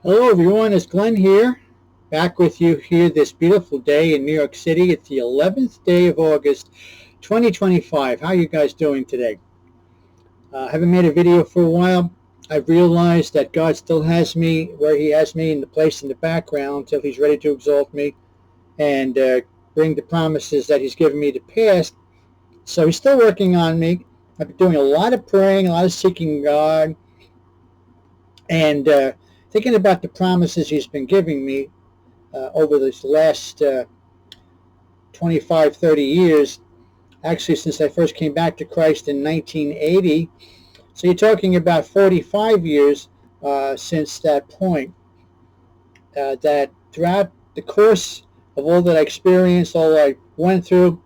Hello everyone, it's Glenn here, back with you here this beautiful day in New York City. It's the 11th day of August, 2025. How are you guys doing today? I haven't made a video for a while. I've realized that God still has me where He has me in the place in the background until He's ready to exalt me and bring the promises that He's given me to pass. So He's still working on me. I've been doing a lot of praying, a lot of seeking God, and thinking about the promises He's been giving me over this last 25, 30 years, actually since I first came back to Christ in 1980. So you're talking about 45 years since that point, that throughout the course of all that I experienced, all I went through,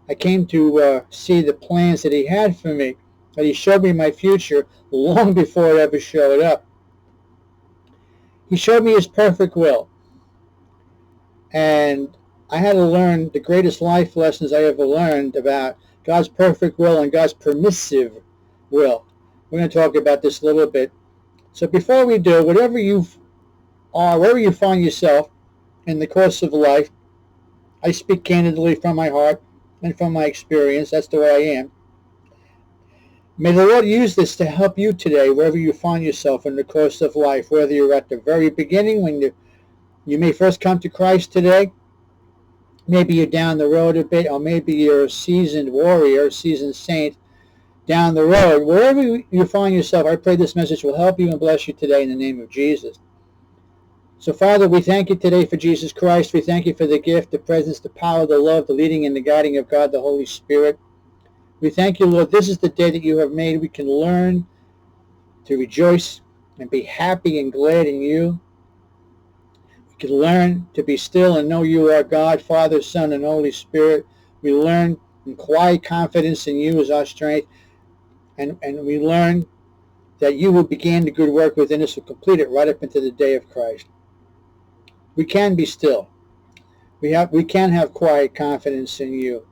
I came to see the plans that He had for me, that He showed me my future long before it ever showed up. He showed me His perfect will. And I had to learn the greatest life lessons I ever learned about God's perfect will and God's permissive will. We're going to talk about this a little bit. So before we do, whatever you are, wherever you find yourself in the course of life, I speak candidly from my heart and from my experience. That's the way I am. May the Lord use this to help you today, wherever you find yourself in the course of life, whether you're at the very beginning when you may first come to Christ today. Maybe you're down the road a bit, or maybe you're a seasoned warrior, a seasoned saint down the road. Wherever you find yourself, I pray this message will help you and bless you today in the name of Jesus. So, Father, we thank you today for Jesus Christ. We thank you for the gift, the presence, the power, the love, the leading and the guiding of God, the Holy Spirit. We thank you, Lord. This is the day that you have made. We can learn to rejoice and be happy and glad in you. We can learn to be still and know you are God, Father, Son, and Holy Spirit. We learn in quiet confidence in you as our strength. And we learn that you who began the good work within us will complete it right up into the day of Christ. We can be still. We can have quiet confidence in you.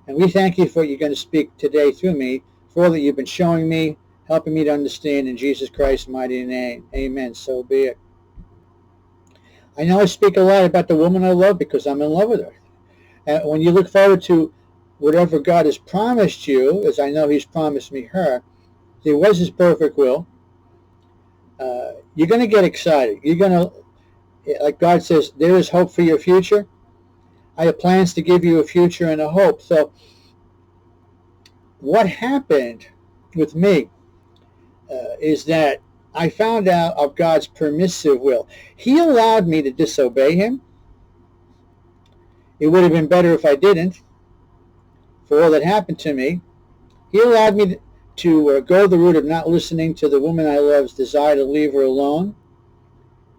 And we thank you for what you're going to speak today through me, for all that you've been showing me, helping me to understand in Jesus Christ's mighty name. Amen. So be it. I know I speak a lot about the woman I love because I'm in love with her. And when you look forward to whatever God has promised you, as I know He's promised me her, it was His perfect will, you're going to get excited. You're going to, like God says, there is hope for your future. I have plans to give you a future and a hope. So what happened with me is that I found out of God's permissive will. He allowed me to disobey Him. It would have been better if I didn't, for all that happened to me. He allowed me to go the route of not listening to the woman I love's desire to leave her alone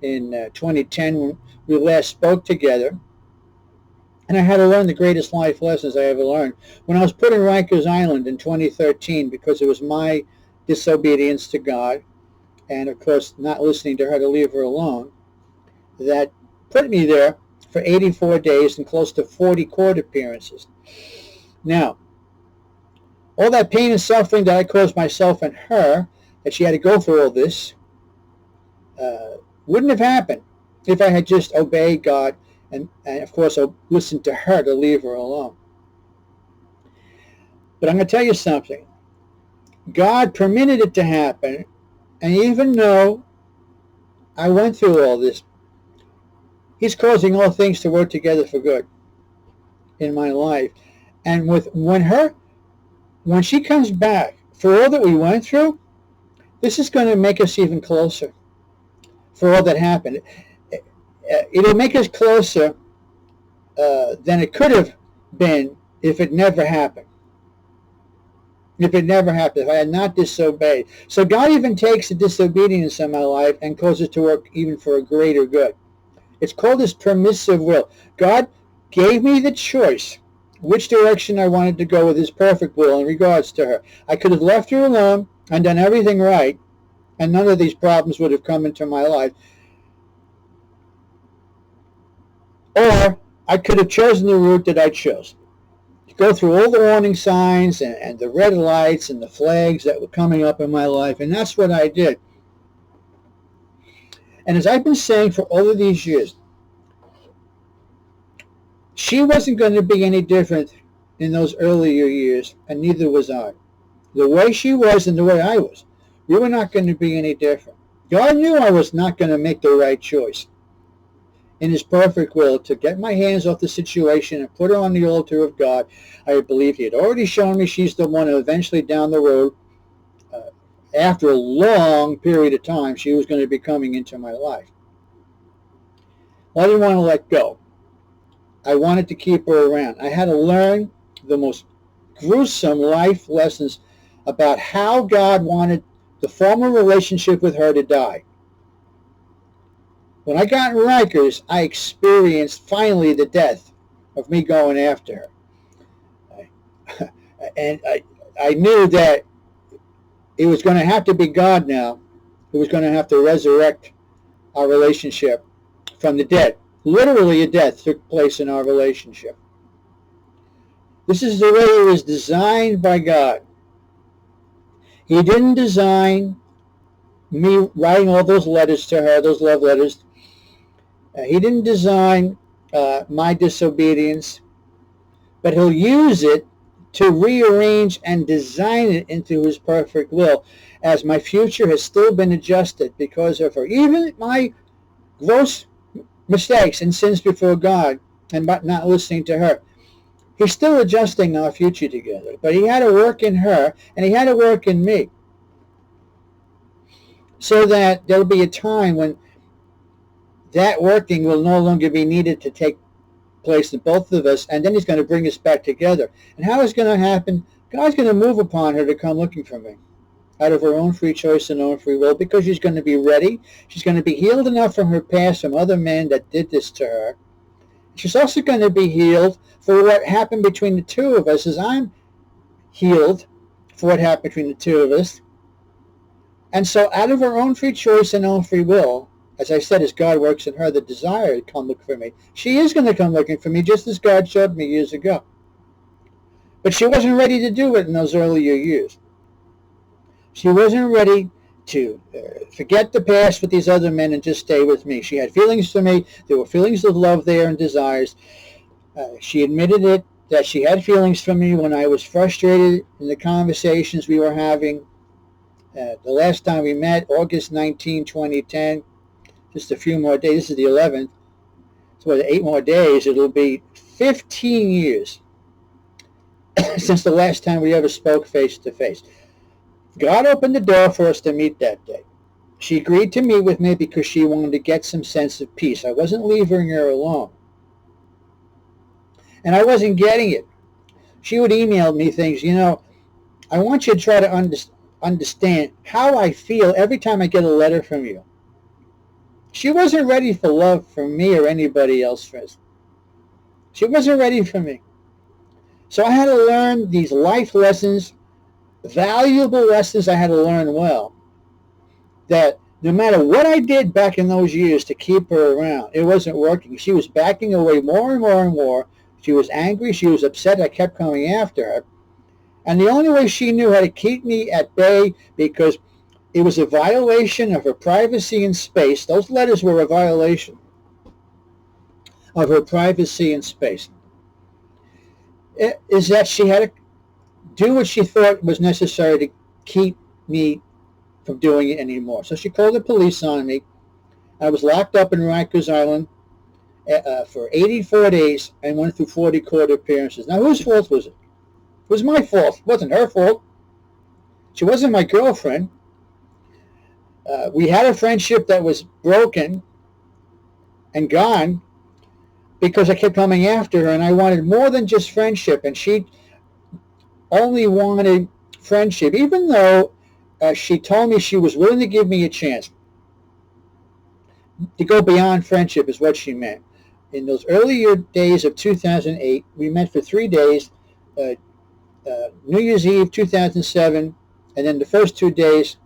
in 2010 when we last spoke together. And I had to learn the greatest life lessons I ever learned. When I was put in Rikers Island in 2013 because it was my disobedience to God and, of course, not listening to her to leave her alone, that put me there for 84 days and close to 40 court appearances. Now, all that pain and suffering that I caused myself and her, that she had to go through all this, wouldn't have happened if I had just obeyed God and of course, listened to her to leave her alone. But I'm going to tell you something. God permitted it to happen, and even though I went through all this, He's causing all things to work together for good in my life. And when she comes back, for all that we went through, this is going to make us even closer for all that happened. It'll make us closer than it could have been if it never happened. If it never happened, if I had not disobeyed. So God even takes the disobedience in my life and causes it to work even for a greater good. It's called His permissive will. God gave me the choice which direction I wanted to go with His perfect will in regards to her. I could have left her alone and done everything right, and none of these problems would have come into my life. Or I could have chosen the route that I chose. To go through all the warning signs and the red lights and the flags that were coming up in my life, and that's what I did. And as I've been saying for all of these years, she wasn't going to be any different in those earlier years, and neither was I. The way she was and the way I was, we were not going to be any different. God knew I was not going to make the right choice in his perfect will to get my hands off the situation and put her on the altar of God. I believe he had already shown me she's the one who eventually down the road, after a long period of time, she was going to be coming into my life. Well, I didn't want to let go. I wanted to keep her around. I had to learn the most gruesome life lessons about how God wanted the former relationship with her to die. When I got in Rikers, I experienced finally the death of me going after her. And I knew that it was going to have to be God now who was going to have to resurrect our relationship from the dead. Literally a death took place in our relationship. This is the way it was designed by God. He didn't design me writing all those letters to her, those love letters. He didn't design my disobedience, but he'll use it to rearrange and design it into his perfect will, as my future has still been adjusted because of her. Even my gross mistakes and sins before God and not listening to her, he's still adjusting our future together. But he had to work in her, and he had to work in me, so that there'll be a time when that working will no longer be needed to take place in both of us, and then he's going to bring us back together. And how is going to happen? God's going to move upon her to come looking for me out of her own free choice and own free will, because she's going to be ready. She's going to be healed enough from her past, from other men that did this to her. She's also going to be healed for what happened between the two of us, as I'm healed for what happened between the two of us. And so out of her own free choice and own free will, as I said, as God works in her the desire to come look for me, she is going to come looking for me, just as God showed me years ago. But she wasn't ready to do it in those earlier years. She wasn't ready to forget the past with these other men and just stay with me. She had feelings for me. There were feelings of love there and desires. She admitted it, that she had feelings for me when I was frustrated in the conversations we were having. The last time we met, August 19, 2010, just a few more days. This is the 11th. So 8 more days. It'll be 15 years since the last time we ever spoke face to face. God opened the door for us to meet that day. She agreed to meet with me because she wanted to get some sense of peace. I wasn't leaving her alone. And I wasn't getting it. She would email me things, I want you to try to understand how I feel every time I get a letter from you. She wasn't ready for love from me or anybody else first. She wasn't ready for me. So I had to learn these life lessons, valuable lessons I had to learn well, that no matter what I did back in those years to keep her around, it wasn't working. She was backing away more and more and more. She was angry. She was upset. I kept coming after her. And the only way she knew how to keep me at bay, because it was a violation of her privacy and space. Those letters were a violation of her privacy and space. Is that she had to do what she thought was necessary to keep me from doing it anymore. So she called the police on me. I was locked up in Rikers Island for 84 days and went through 40 court appearances. Now, whose fault was it? It was my fault. It wasn't her fault. She wasn't my girlfriend. We had a friendship that was broken and gone because I kept coming after her, and I wanted more than just friendship, and she only wanted friendship, even though she told me she was willing to give me a chance. To go beyond friendship is what she meant. In those earlier days of 2008, we met for 3 days, New Year's Eve 2007, and then the first 2 days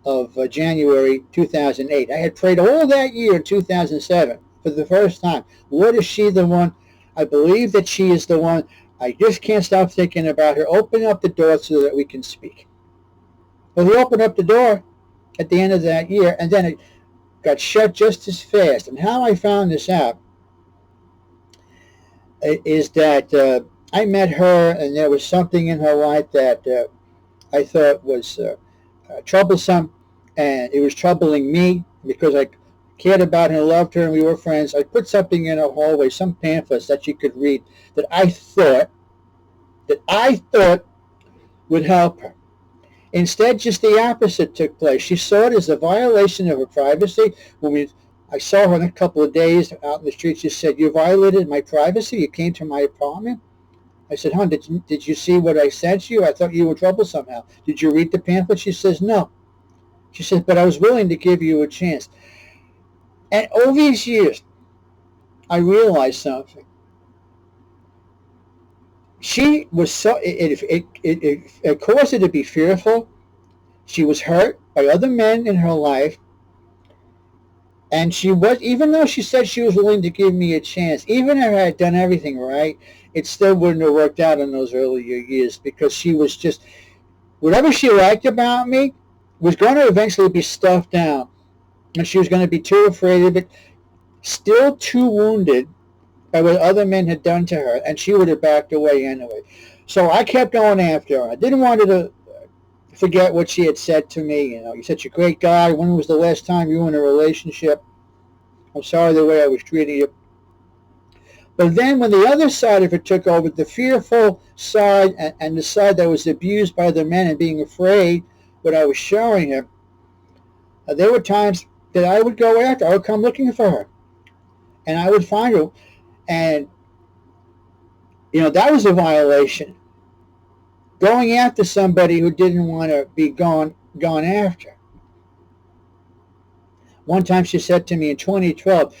of January 2008. I had prayed all that year in 2007 for the first time. Lord, is she the one? I believe that she is the one. I just can't stop thinking about her. Open up the door so that we can speak. Well, he opened up the door at the end of that year, and then got shut just as fast. And how I found this out is that I met her, and there was something in her life that I thought was troublesome, and it was troubling me because I cared about her and loved her, and we were friends. I put something in her hallway, some pamphlets that she could read that I thought would help her. Instead, just the opposite took place. She saw it as a violation of her privacy. I saw her in a couple of days out in the street. She said, "You violated my privacy. You came to my apartment." I said, "Hon, did you see what I sent you? I thought you were trouble somehow. Did you read the pamphlet?" She says, "No." She says, "But I was willing to give you a chance." And all these years, I realized something. She was it caused her to be fearful. She was hurt by other men in her life. And she was, even though she said she was willing to give me a chance, even if I had done everything right, it still wouldn't have worked out in those earlier years because she was just, whatever she liked about me was going to eventually be stuffed down. And she was going to be too afraid of it, still too wounded by what other men had done to her, and she would have backed away anyway. So I kept going after her. I didn't want her to forget what she had said to me. You know, "You're such a great guy. When was the last time you were in a relationship? I'm sorry the way I was treating you." But then when the other side of it took over, the fearful side and the side that was abused by the men and being afraid what I was showing her, there were times that I would go after. I would come looking for her. And I would find her. And, that was a violation. Going after somebody who didn't want to be gone after. One time she said to me in 2012,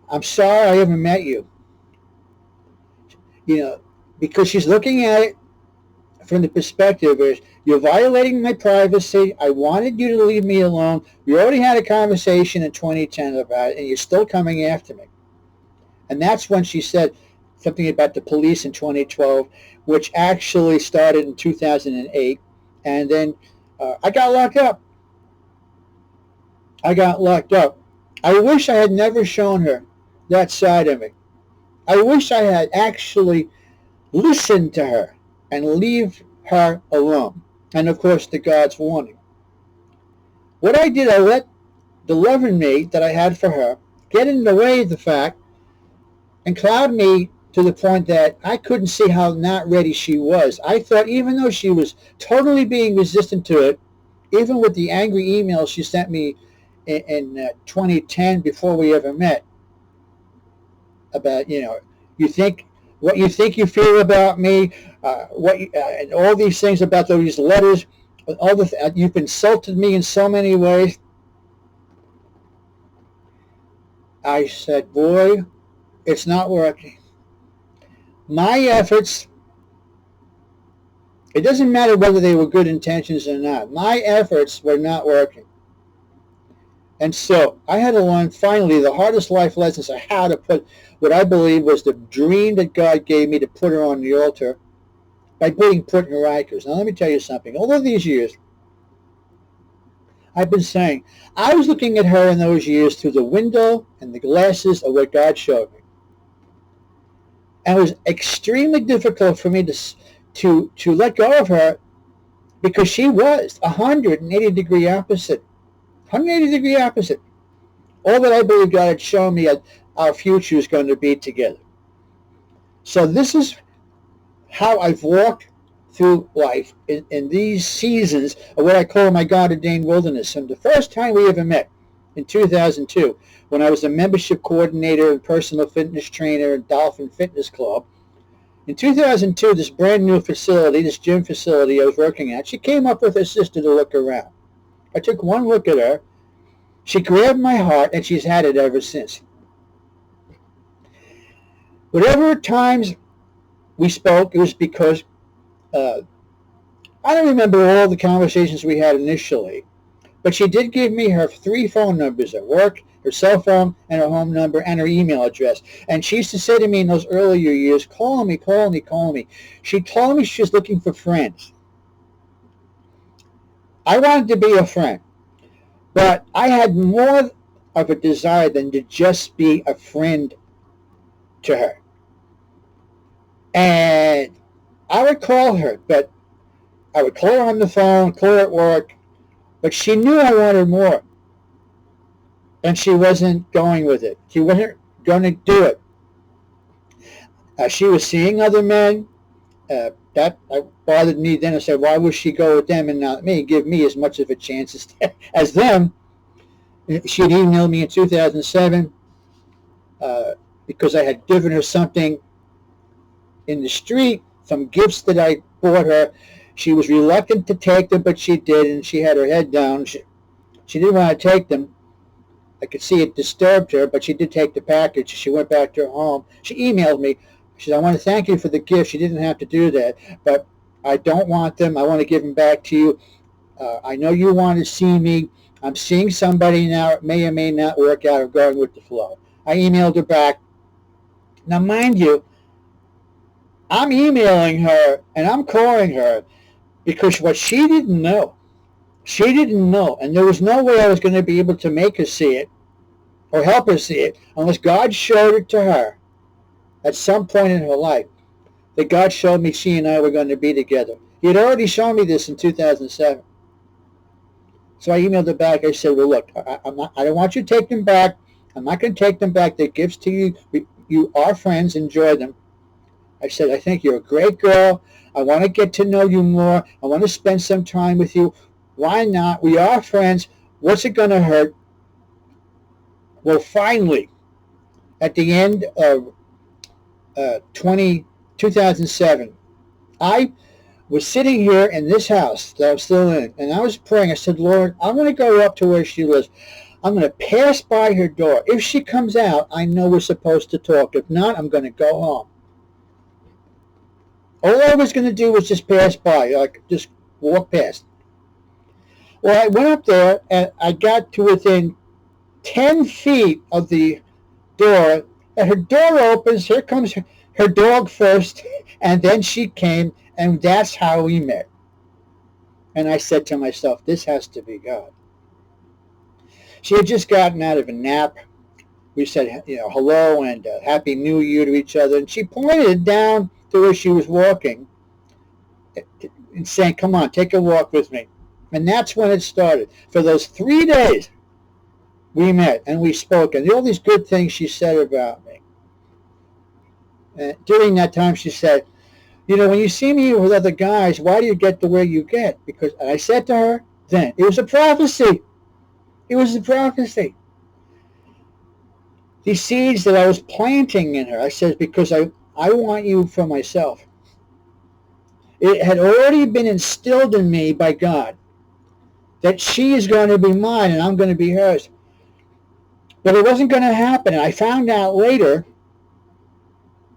"I'm sorry I ever met you." Because she's looking at it from the perspective of, "You're violating my privacy. I wanted you to leave me alone. We already had a conversation in 2010 about it, and you're still coming after me." And that's when she said something about the police in 2012, which actually started in 2008. And then I got locked up. I wish I had never shown her that side of me. I wish I had actually listened to her and leave her alone. And of course, the God's warning. What I did, I let the love in me that I had for her get in the way of the fact and cloud me to the point that I couldn't see how not ready she was. I thought even though she was totally being resistant to it, even with the angry emails she sent me in 2010 before we ever met about, you think what you think you feel about me, and all these things about these letters, you've insulted me in so many ways. I said, "Boy, it's not working." My efforts, it doesn't matter whether they were good intentions or not, my efforts were not working. And so I had to learn finally the hardest life lessons of how to put what I believe was the dream that God gave me to put her on the altar by putting in Rikers. Now let me tell you something. All of these years, I've been saying, I was looking at her in those years through the window and the glasses of what God showed me. And it was extremely difficult for me to let go of her because she was 180-degree opposite. 180-degree opposite. All that I believe God had shown me our future is going to be together. So this is how I've walked through life in these seasons of what I call my God-ordained wilderness. And the first time we ever met, in 2002, when I was a membership coordinator and personal fitness trainer at Dolphin Fitness Club. In 2002, this brand new facility, this gym facility I was working at, she came up with her sister to look around. I took one look at her. She grabbed my heart, and she's had it ever since. Whatever times we spoke, it was because I don't remember all the conversations we had initially, but she did give me her 3 phone numbers at work, her cell phone, and her home number, and her email address. And she used to say to me in those earlier years, call me. She told me she was looking for friends. I wanted to be a friend, but I had more of a desire than to just be a friend to her. And I would call her, but I would call her on the phone, call her at work, but she knew I wanted more. And she wasn't going with it. She wasn't going to do it. She was seeing other men. That bothered me then. I said, why would she go with them and not me? Give me as much of a chance as them. She had emailed me in 2007 because I had given her something in the street, some gifts that I bought her. She was reluctant to take them, but she did, and she had her head down. She didn't want to take them. I could see it disturbed her, but she did take the package. She went back to her home. She emailed me. She said, I want to thank you for the gift. She didn't have to do that, but I don't want them. I want to give them back to you. I know you want to see me. I'm seeing somebody now. It may or may not work out. I'm going with the flow. I emailed her back. Now, mind you, I'm emailing her and I'm calling her because what she didn't know, and there was no way I was going to be able to make her see it or help her see it unless God showed it to her at some point in her life, that God showed me she and I were going to be together. He had already shown me this in 2007. So I emailed her back. I said, well, look, I don't want you to take them back. I'm not going to take them back. They're gifts to you. You are friends. Enjoy them. I said, I think you're a great girl. I want to get to know you more. I want to spend some time with you. Why not? We are friends. What's it going to hurt? Well, finally, at the end of 2007, I was sitting here in this house that I'm still in, and I was praying. I said, Lord, I'm going to go up to where she lives. I'm going to pass by her door. If she comes out, I know we're supposed to talk. If not, I'm going to go home. All I was going to do was just pass by, like just walk past. Well, I went up there, and I got to within 10 feet of the door, and her door opens. Here comes her dog first, and then she came, and that's how we met. And I said to myself, this has to be God. She had just gotten out of a nap. We said, hello and Happy New Year to each other, and she pointed down to where she was walking and saying, come on, take a walk with me. And that's when it started. For those 3 days, we met and we spoke, and all these good things she said about me. And during that time, she said, when you see me with other guys, why do you get the way you get? Because, and I said to her then, it was a prophecy. It was a prophecy. These seeds that I was planting in her, I said, because I want you for myself. It had already been instilled in me by God that she is going to be mine and I'm going to be hers. But it wasn't going to happen. And I found out later,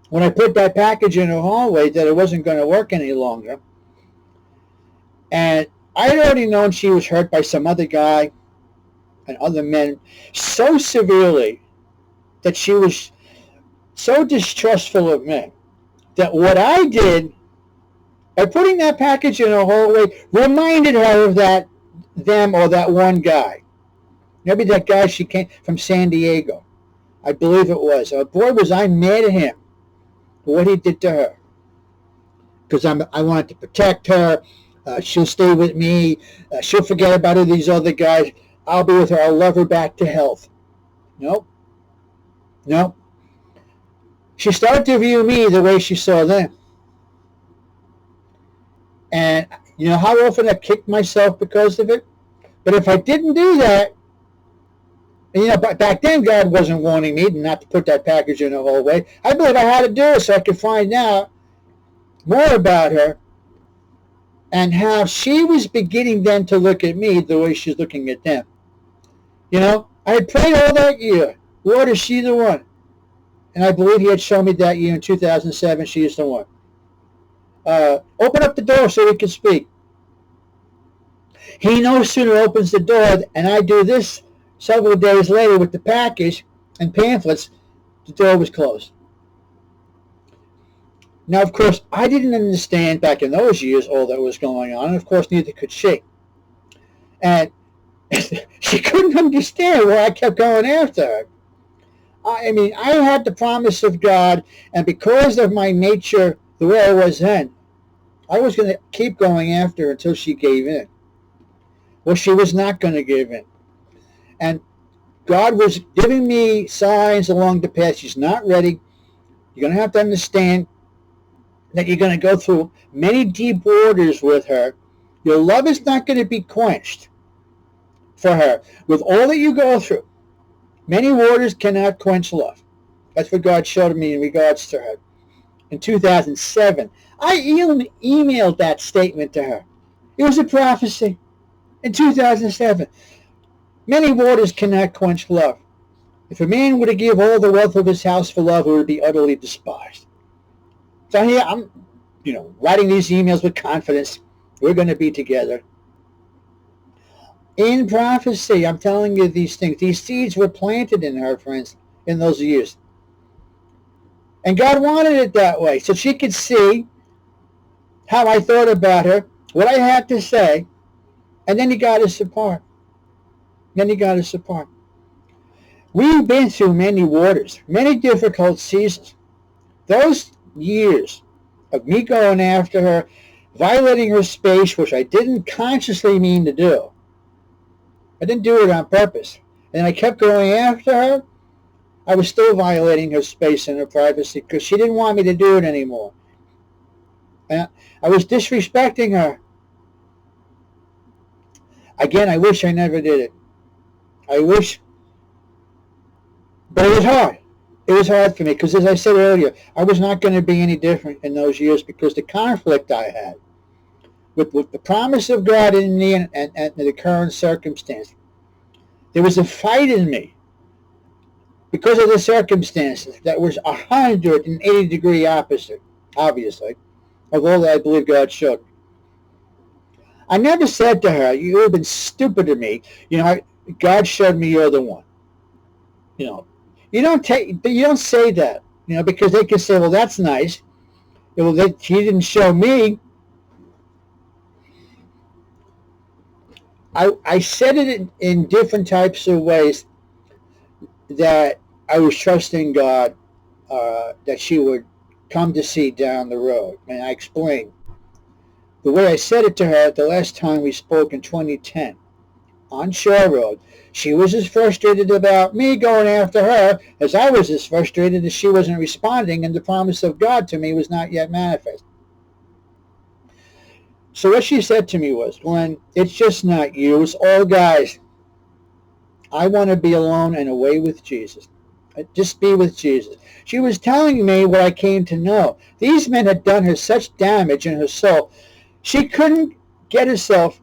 when I put that package in her hallway, that it wasn't going to work any longer. And I had already known she was hurt by some other guy and other men so severely that she was so distrustful of men that what I did by putting that package in her hallway reminded her of them or that one guy. Maybe that guy she came from San Diego. I believe it was. Boy, was I mad at him for what he did to her. Because I wanted to protect her. She'll stay with me. She'll forget about all these other guys. I'll be with her. I'll love her back to health. Nope. She started to view me the way she saw them. And you know how often I kicked myself because of it? But if I didn't do that, and back then God wasn't warning me not to put that package in the hallway. I believe I had to do it so I could find out more about her and how she was beginning then to look at me the way she's looking at them. I had prayed all that year, Lord, is she the one? And I believe he had shown me that year in 2007, she is the one. Open up the door so we can speak. He no sooner opens the door, and I do this several days later with the package and pamphlets, the door was closed. Now, of course, I didn't understand back in those years all that was going on, and of course, neither could she. And She couldn't understand why I kept going after her. I mean, I had the promise of God, and because of my nature, the way I was then, I was going to keep going after her until she gave in. Well, she was not going to give in. And God was giving me signs along the path. She's not ready. You're going to have to understand that you're going to go through many deep waters with her. Your love is not going to be quenched for her. With all that you go through, many waters cannot quench love. That's what God showed me in regards to her. In 2007, I even emailed that statement to her. It was a prophecy. In 2007, many waters cannot quench love. If a man were to give all the wealth of his house for love, it would be utterly despised. So here I'm, writing these emails with confidence. We're going to be together. In prophecy, I'm telling you these things. These seeds were planted in her, friends, in those years. And God wanted it that way, so she could see how I thought about her, what I had to say, and then He got us apart. We've been through many waters, many difficult seasons. Those years of me going after her, violating her space, which I didn't consciously mean to do. I didn't do it on purpose. And I kept going after her. I was still violating her space and her privacy because she didn't want me to do it anymore. And I was disrespecting her. Again, I wish I never did it. I wish. But it was hard. It was hard for me because, as I said earlier, I was not going to be any different in those years because the conflict I had with the promise of God in me and the current circumstance. There was a fight in me because of the circumstances that was 180-degree opposite, obviously, of all that I believe God showed me. I never said to her, "You have been stupid to me. God showed me you're the one." You don't say that, because they can say, "Well, that's nice. Well, he didn't show me." I said it in different types of ways that I was trusting God that she would come to see down the road. And I explained. The way I said it to her the last time we spoke in 2010 on Shore Road, she was as frustrated about me going after her as I was as frustrated as she wasn't responding and the promise of God to me was not yet manifest. So what she said to me was, "Glenn, it's just not you. It's all guys. I want to be alone and away with Jesus. Just be with Jesus." She was telling me what I came to know. These men had done her such damage in her soul. She couldn't get herself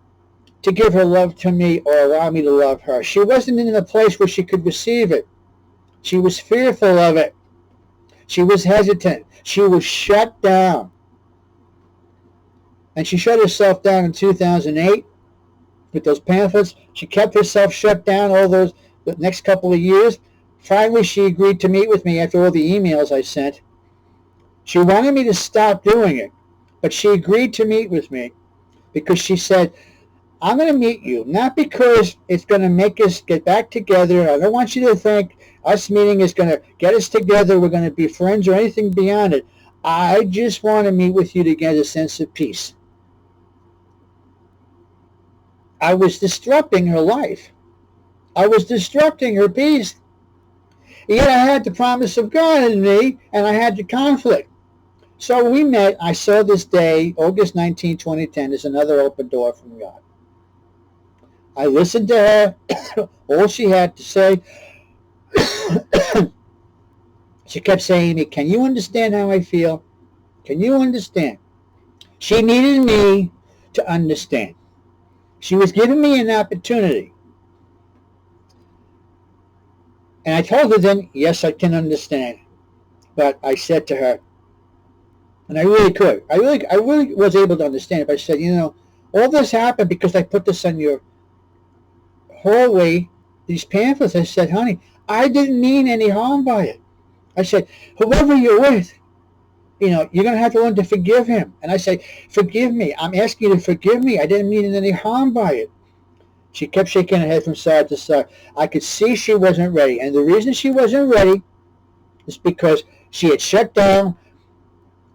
to give her love to me or allow me to love her. She wasn't in a place where she could receive it. She was fearful of it. She was hesitant. She was shut down. And she shut herself down in 2008 with those pamphlets. She kept herself shut down the next couple of years. Finally, she agreed to meet with me after all the emails I sent. She wanted me to stop doing it, but she agreed to meet with me because she said, "I'm going to meet you, not because it's going to make us get back together. I don't want you to think us meeting is going to get us together. We're going to be friends or anything beyond it. I just want to meet with you to get a sense of peace." I was disrupting her life. I was disrupting her peace. Yet I had the promise of God in me, and I had the conflict. So we met. I saw this day, August 19, 2010, as another open door from God. I listened to her, all she had to say. She kept saying to me, "Can you understand how I feel? Can you understand?" She needed me to understand. She was giving me an opportunity. And I told her then, yes, I can understand. But I said to her, and I really could, I really was able to understand it. I said, all this happened because I put this on your hallway, these pamphlets. I said, "Honey, I didn't mean any harm by it." I said, "Whoever you're with, you're going to have to learn to forgive him." And I say, "Forgive me. I'm asking you to forgive me. I didn't mean any harm by it." She kept shaking her head from side to side. I could see she wasn't ready. And the reason she wasn't ready is because she had shut down.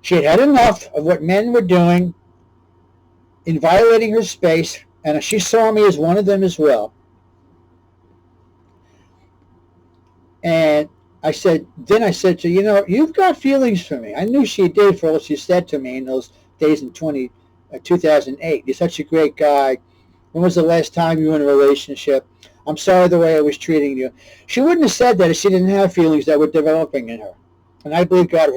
She had had enough of what men were doing in violating her space. And she saw me as one of them as well. And I said to her, you know, you've got feelings for me. I knew she did for all she said to me in those days in 2008. You're such a great guy. When was the last time you were in a relationship? I'm sorry the way I was treating you. She wouldn't have said that if she didn't have feelings that were developing in her. And I believe God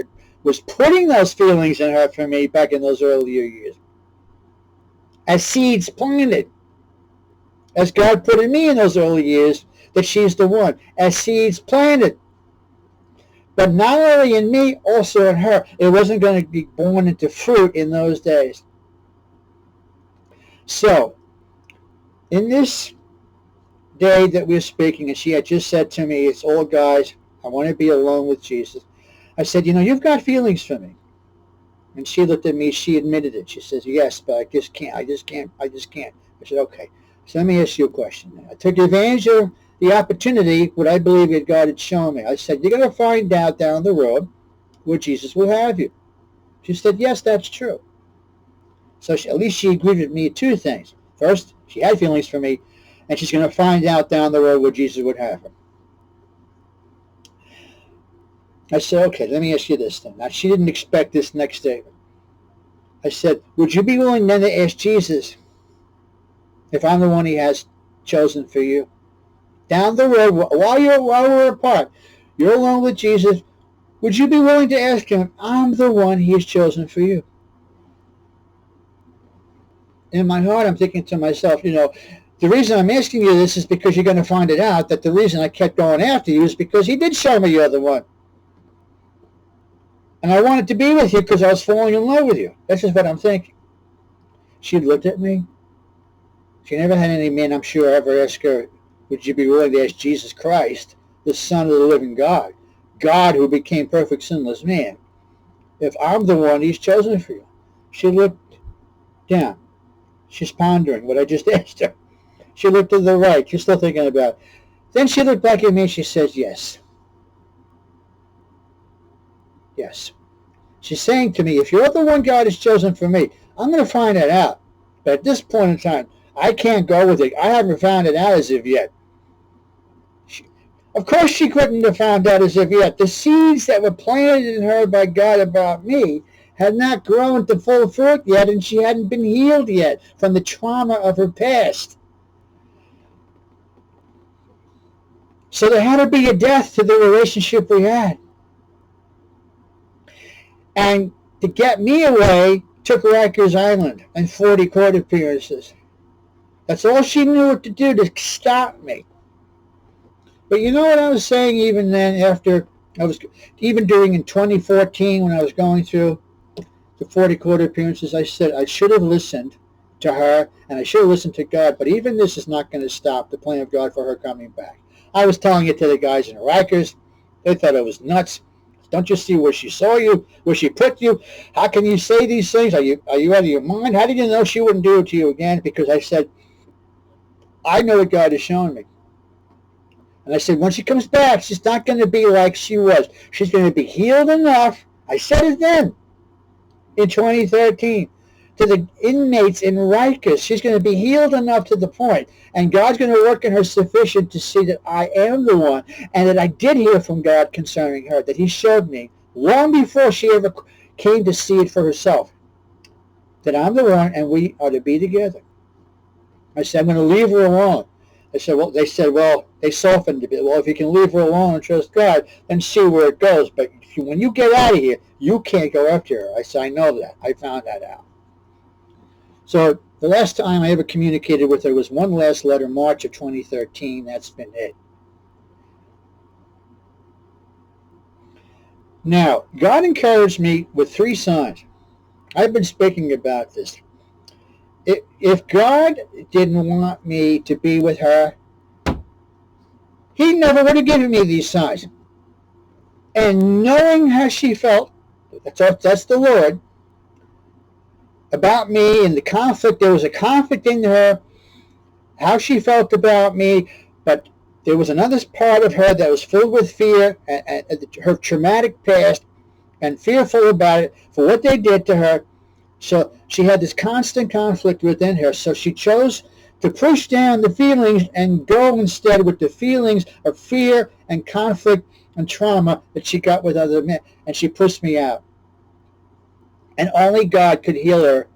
was putting those feelings in her for me back in those earlier years. As seeds planted. As God put in me in those early years, that she's the one. As seeds planted. But not only in me, also in her. It wasn't going to be born into fruit in those days. So, in this day that we're speaking, and she had just said to me, it's all guys, I want to be alone with Jesus. I said, you know, you've got feelings for me. And she looked at me, she admitted it. She says, yes, but I just can't. I said, okay. So let me ask you a question. I took advantage of the opportunity, what I believe that God had shown me. I said, you're going to find out down the road where Jesus will have you. She said, yes, that's true. So at least she agreed with me two things. First, she had feelings for me, and she's going to find out down the road where Jesus would have her. I said, okay, let me ask you this then. Now, she didn't expect this next statement. I said, would you be willing then to ask Jesus if I'm the one he has chosen for you? Down the road, while we're apart, you're alone with Jesus, would you be willing to ask him, I'm the one he has chosen for you? In my heart, I'm thinking to myself, you know, the reason I'm asking you this is because you're going to find it out that the reason I kept going after you is because he did show me you're the one. And I wanted to be with you because I was falling in love with you. That's just what I'm thinking. She looked at me. She never had any man, I'm sure, ever ask her, would you be willing to ask Jesus Christ, the Son of the living God, God who became perfect sinless man, if I'm the one he's chosen for you? She looked down. She's pondering what I just asked her. She looked to the right. She's still thinking about it. Then she looked back at me and she says, yes. Yes. She's saying to me, if you're the one God has chosen for me, I'm going to find that out. But at this point in time, I can't go with it. I haven't found it out as of yet. Of course she couldn't have found out as of yet. The seeds that were planted in her by God about me had not grown to full fruit yet, and she hadn't been healed yet from the trauma of her past. So there had to be a death to the relationship we had. And to get me away, took Rikers Island and 40 court appearances. That's all she knew what to do to stop me. But you know what I was saying even then, even during in 2014 when I was going through the 40 court appearances, I said I should have listened to her and I should have listened to God, but even this is not going to stop the plan of God for her coming back. I was telling it to the guys in Rikers. They thought I was nuts. Don't you see where she saw you, where she put you? How can you say these things? Are you out of your mind? How did you know she wouldn't do it to you again? Because I said, I know what God has shown me. And I said, when she comes back, she's not going to be like she was. She's going to be healed enough. I said it then, in 2013, to the inmates in Rikers. She's going to be healed enough to the point, and God's going to work in her sufficient to see that I am the one, and that I did hear from God concerning her, that he showed me long before she ever came to see it for herself, that I'm the one and we are to be together. I said, I'm going to leave her alone. They said, they softened a bit. Well, if you can leave her alone and trust God, then see where it goes. But when you get out of here, you can't go after her. I said, I know that. I found that out. So the last time I ever communicated with her was one last letter, March of 2013. That's been it. Now, God encouraged me with 3 signs. I've been speaking about this. If God didn't want me to be with her, he never would have given me these signs. And knowing how she felt, that's the Lord, about me and the conflict, there was a conflict in her, how she felt about me, but there was another part of her that was filled with fear and her traumatic past and fearful about it for what they did to her. So she had this constant conflict within her. So she chose to push down the feelings and go instead with the feelings of fear and conflict and trauma that she got with other men. And she pushed me out. And only God could heal her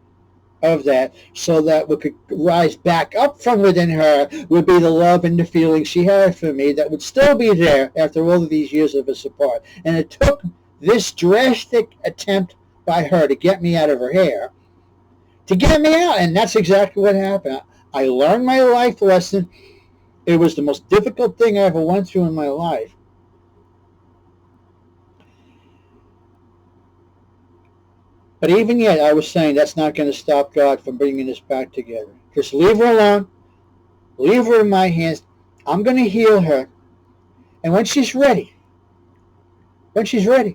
of that, so that what could rise back up from within her would be the love and the feeling she had for me that would still be there after all of these years of us apart. And it took this drastic attempt by her to get me out of her hair, to get me out, and that's exactly what happened. I learned my life lesson. It was the most difficult thing I ever went through in my life. But even yet, I was saying that's not going to stop God from bringing us back together. Just leave her alone. Leave her in my hands. I'm going to heal her. And when she's ready, then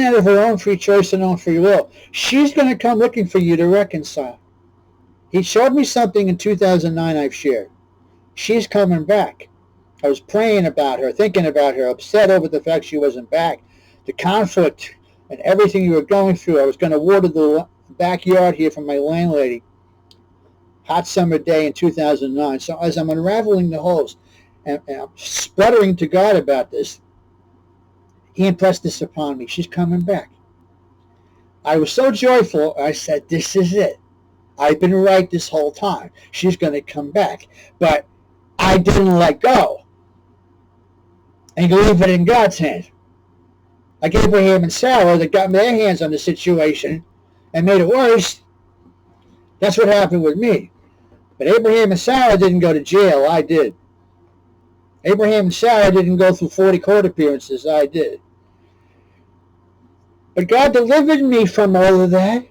out of her own free choice and own free will, she's going to come looking for you to reconcile. He showed me something in 2009 I've shared. She's coming back. I was praying about her, thinking about her, upset over the fact she wasn't back. The conflict and everything you were going through. I was going to water the backyard here for my landlady. Hot summer day in 2009. So as I'm unraveling the holes and I'm sputtering to God about this, he impressed this upon me. She's coming back. I was so joyful. I said, this is it. I've been right this whole time. She's going to come back. But I didn't let go and leave it in God's hands. Like Abraham and Sarah that got their hands on the situation and made it worse. That's what happened with me. But Abraham and Sarah didn't go to jail. I did. Abraham and Sarah didn't go through 40 court appearances. I did. But God delivered me from all of that.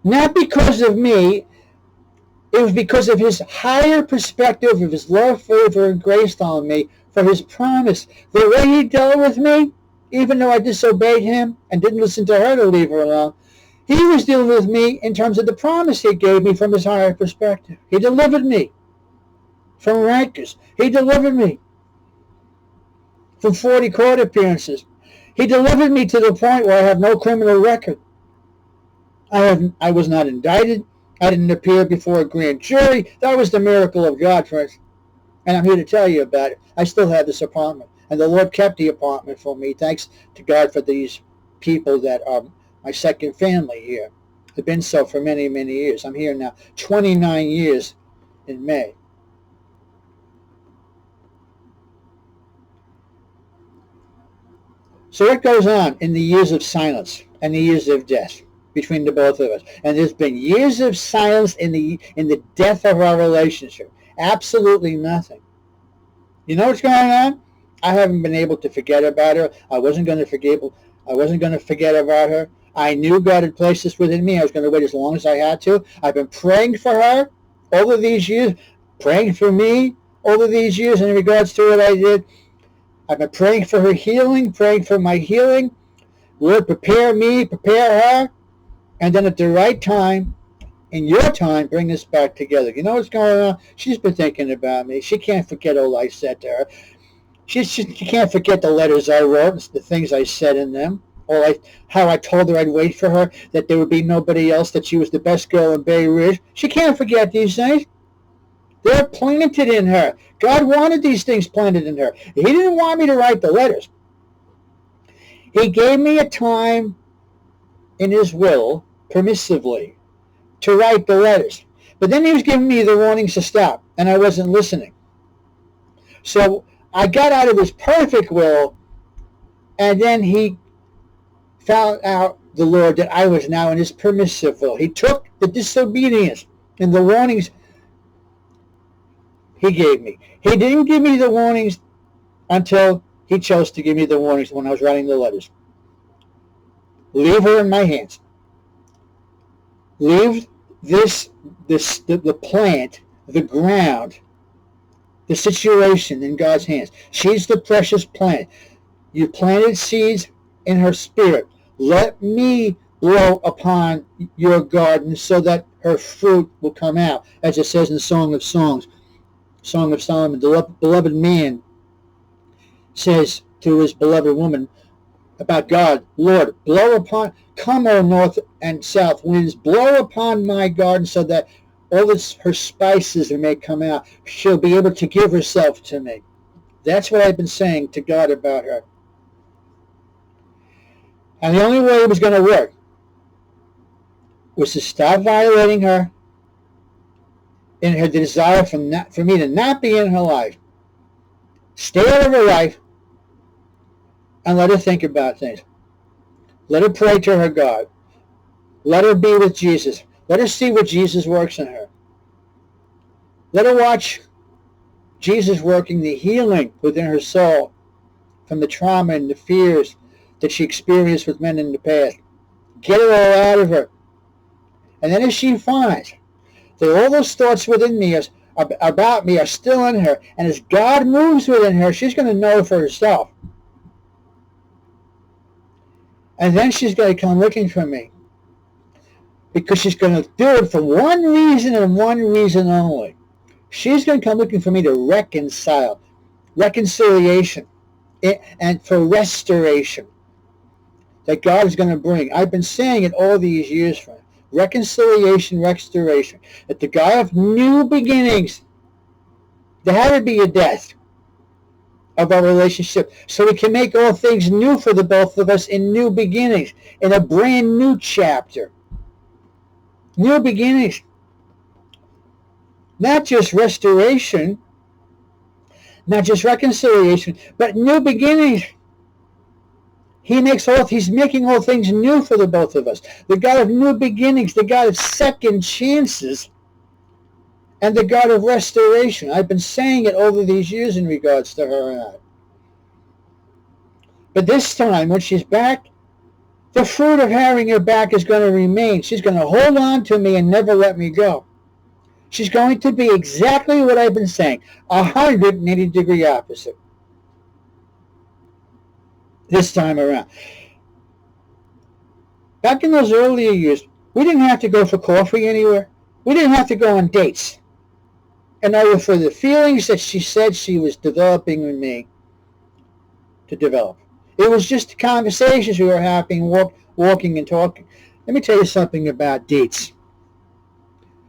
Not because of me. It was because of his higher perspective of his love, favor, and grace on me for his promise. The way he dealt with me, even though I disobeyed him and didn't listen to her to leave her alone, he was dealing with me in terms of the promise he gave me from his higher perspective. He delivered me from rancors. He delivered me from 40 court appearances. He delivered me to the point where I have no criminal record. I was not indicted. I didn't appear before a grand jury. That was the miracle of God, friends. And I'm here to tell you about it. I still have this apartment. And the Lord kept the apartment for me. Thanks to God for these people that are my second family here. They've been so for many, many years. I'm here now 29 years in May. So what goes on in the years of silence and the years of death between the both of us? And there's been years of silence in the death of our relationship. Absolutely nothing. You know what's going on? I haven't been able to forget about her. I wasn't going to forget about her. I knew God had placed this within me. I was going to wait as long as I had to. I've been praying for her all of these years, praying for me all of these years in regards to what I did. I've been praying for her healing, praying for my healing. Lord, prepare me, prepare her, and then at the right time, in your time, bring us back together. You know what's going on? She's been thinking about me. She can't forget all I said to her. She can't forget the letters I wrote, the things I said in them, how I told her I'd wait for her, that there would be nobody else, that she was the best girl in Bay Ridge. She can't forget these things. They're planted in her. God wanted these things planted in her. He didn't want me to write the letters. He gave me a time in his will, permissively, to write the letters. But then he was giving me the warnings to stop, and I wasn't listening. So I got out of his perfect will, and then he found out, the Lord, that I was now in his permissive will. He took the disobedience and the warnings he gave me. He didn't give me the warnings until he chose to give me the warnings when I was writing the letters. Leave her in my hands. Leave the plant, the ground, the situation in God's hands. She's the precious plant. You planted seeds in her spirit. Let me blow upon your garden so that her fruit will come out, as it says in Song of Songs, Song of Solomon. The beloved man says to his beloved woman about God, Lord, come, O north and south winds, blow upon my garden so that all her spices may come out. She'll be able to give herself to me. That's what I've been saying to God about her. And the only way it was going to work was to stop violating her in her desire for me to not be in her life. Stay out of her life and let her think about things. Let her pray to her God. Let her be with Jesus. Let her see what Jesus works in her. Let her watch Jesus working the healing within her soul from the trauma and the fears that she experienced with men in the past. Get it all out of her. And then as she finds that all those thoughts within me about me are still in her, and as God moves within her, she's going to know for herself. And then she's going to come looking for me. Because she's going to do it for one reason and one reason only. She's going to come looking for me to reconcile, reconciliation, and for restoration that God is going to bring. I've been saying it all these years, friend. Reconciliation, restoration. That the God of new beginnings, there had to be a death of our relationship so we can make all things new for the both of us in new beginnings, in a brand new chapter. New beginnings. Not just restoration, not just reconciliation, but new beginnings. He's making all things new for the both of us. The God of new beginnings, the God of second chances, and the God of restoration. I've been saying it over these years in regards to her and I. But this time, when she's back, the fruit of having her back is going to remain. She's going to hold on to me and never let me go. She's going to be exactly what I've been saying, 180-degree opposite. This time around. Back in those earlier years, we didn't have to go for coffee anywhere. We didn't have to go on dates. And over for the feelings that she said she was developing in me to develop. It was just conversations we were having, walking and talking. Let me tell you something about dates.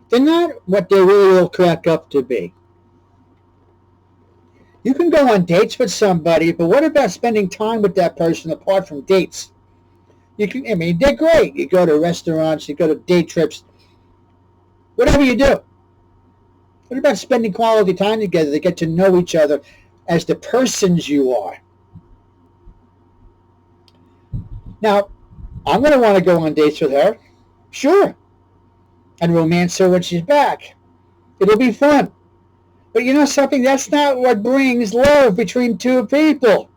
They're not what they really will crack up to be. You can go on dates with somebody, but what about spending time with that person apart from dates? They're great. You go to restaurants, you go to day trips, whatever you do. What about spending quality time together to get to know each other as the persons you are? Now, I'm going to want to go on dates with her. Sure. And romance her when she's back. It'll be fun. But you know something? That's not what brings love between two people.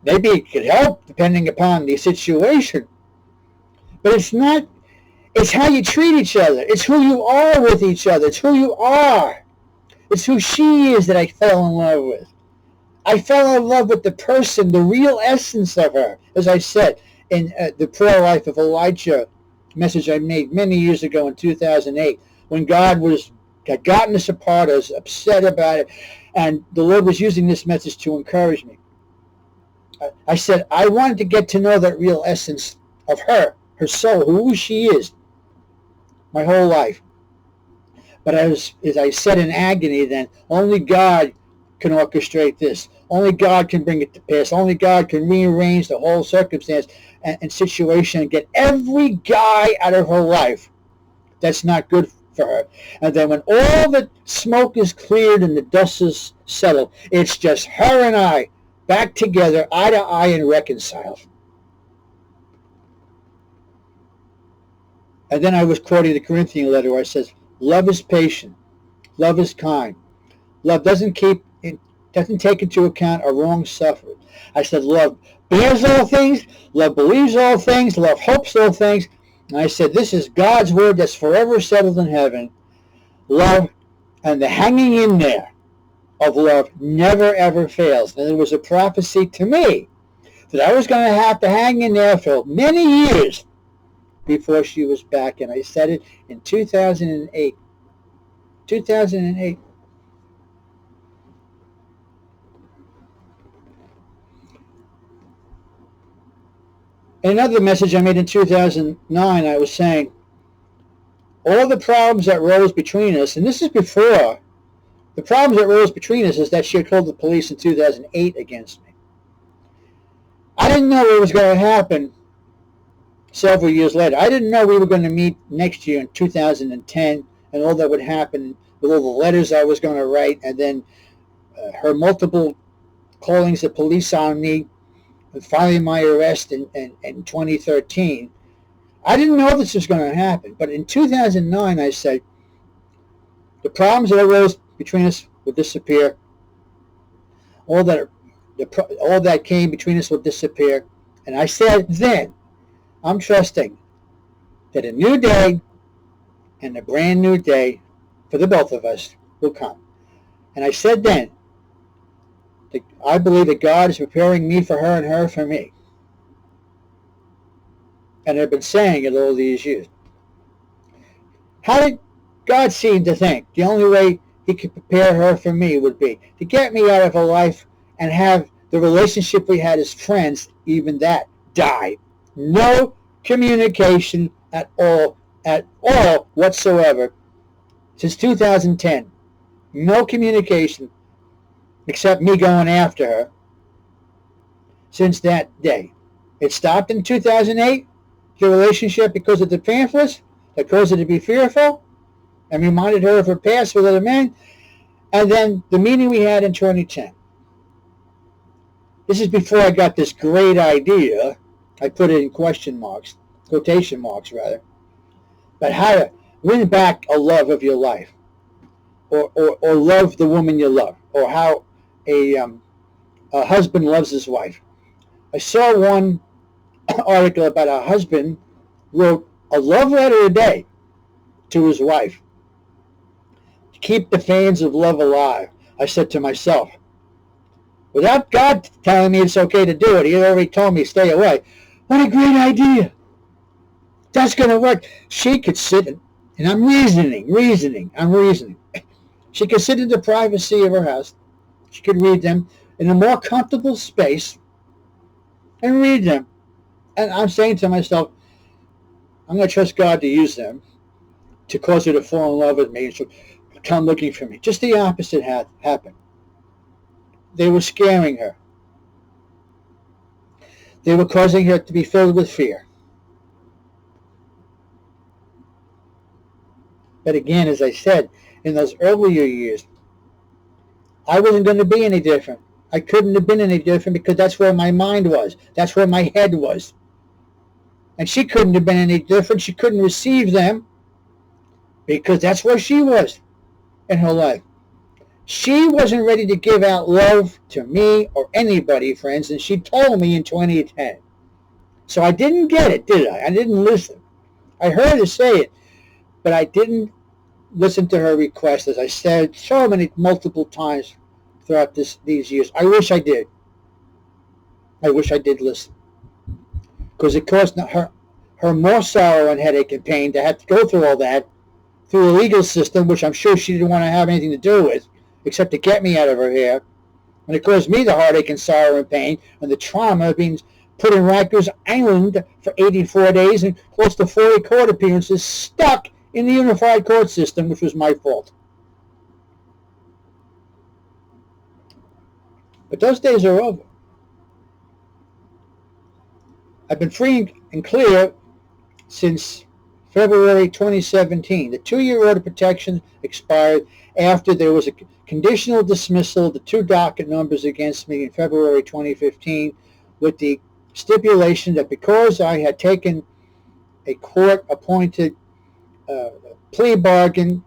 Maybe it could help depending upon the situation. But it's not. It's how you treat each other. It's who you are with each other. It's who you are. It's who she is that I fell in love with. I fell in love with the person, the real essence of her. As I said in the Prayer Life of Elijah message I made many years ago in 2008, when God had gotten us apart, I was upset about it, and the Lord was using this message to encourage me. I said, I wanted to get to know that real essence of her soul, who she is, my whole life. But as I said in agony then, only God can orchestrate this. Only God can bring it to pass. Only God can rearrange the whole circumstance and situation and get every guy out of her life that's not good for her. And then when all the smoke is cleared and the dust is settled, it's just her and I back together, eye to eye, and reconciled. And then I was quoting the Corinthian letter where it says, love is patient. Love is kind. Love doesn't take into account a wrong suffered. I said, love bears all things. Love believes all things. Love hopes all things. And I said, this is God's word that's forever settled in heaven. Love and the hanging in there of love never, ever fails. And it was a prophecy to me that I was going to have to hang in there for many years before she was back. And I said it in 2008. 2008. In another message I made in 2009, I was saying, all the problems that rose between us, and this is before, the problems that rose between us is that she had called the police in 2008 against me. I didn't know what was going to happen several years later. I didn't know we were going to meet next year in 2010 and all that would happen with all the letters I was going to write, and then her multiple callings the police on me and finally my arrest in 2013. I didn't know this was going to happen, but in 2009 I said the problems that arose between us would disappear. All that came between us would disappear. And I said then, I'm trusting that a new day and a brand new day for the both of us will come. And I said then that I believe that God is preparing me for her and her for me. And I've been saying it all these years. How did God seem to think the only way he could prepare her for me would be to get me out of her life and have the relationship we had as friends, even that, die. No communication at all whatsoever since 2010. No communication except me going after her since that day. It stopped in 2008, the relationship, because of the pamphlets that caused her to be fearful and reminded her of her past with other men, and then the meeting we had in 2010. This is before I got this great idea. I put it in quotation marks rather, but how to win back a love of your life, or love the woman you love, or how a husband loves his wife. I saw one article about a husband wrote a love letter a day to his wife to keep the fans of love alive. I said to myself, without God telling me it's okay to do it, he already told me stay away. What a great idea. That's going to work. She could sit, and I'm reasoning. She could sit in the privacy of her house. She could read them in a more comfortable space and read them. And I'm saying to myself, I'm going to trust God to use them to cause her to fall in love with me and she'll come looking for me. Just the opposite happened. They were scaring her. They were causing her to be filled with fear. But again, as I said, in those earlier years, I wasn't going to be any different. I couldn't have been any different because that's where my mind was. That's where my head was. And she couldn't have been any different. She couldn't receive them because that's where she was in her life. She wasn't ready to give out love to me or anybody, friends, and she told me in 2010. So I didn't get it, did I? I didn't listen. I heard her say it, but I didn't listen to her request, as I said so many multiple times throughout these years. I wish I did. I wish I did listen. Because it caused her more sorrow and headache and pain to have to go through all that, through the legal system, which I'm sure she didn't want to have anything to do with, except to get me out of her hair. And it caused me the heartache and sorrow and pain and the trauma of being put in Rikers Island for 84 days and close to 40 court appearances, stuck in the unified court system, which was my fault. But those days are over. I've been free and clear since February 2017. The 2-year order of protection expired after there was a conditional dismissal of the 2 docket numbers against me in February 2015 with the stipulation that because I had taken a court-appointed plea bargain,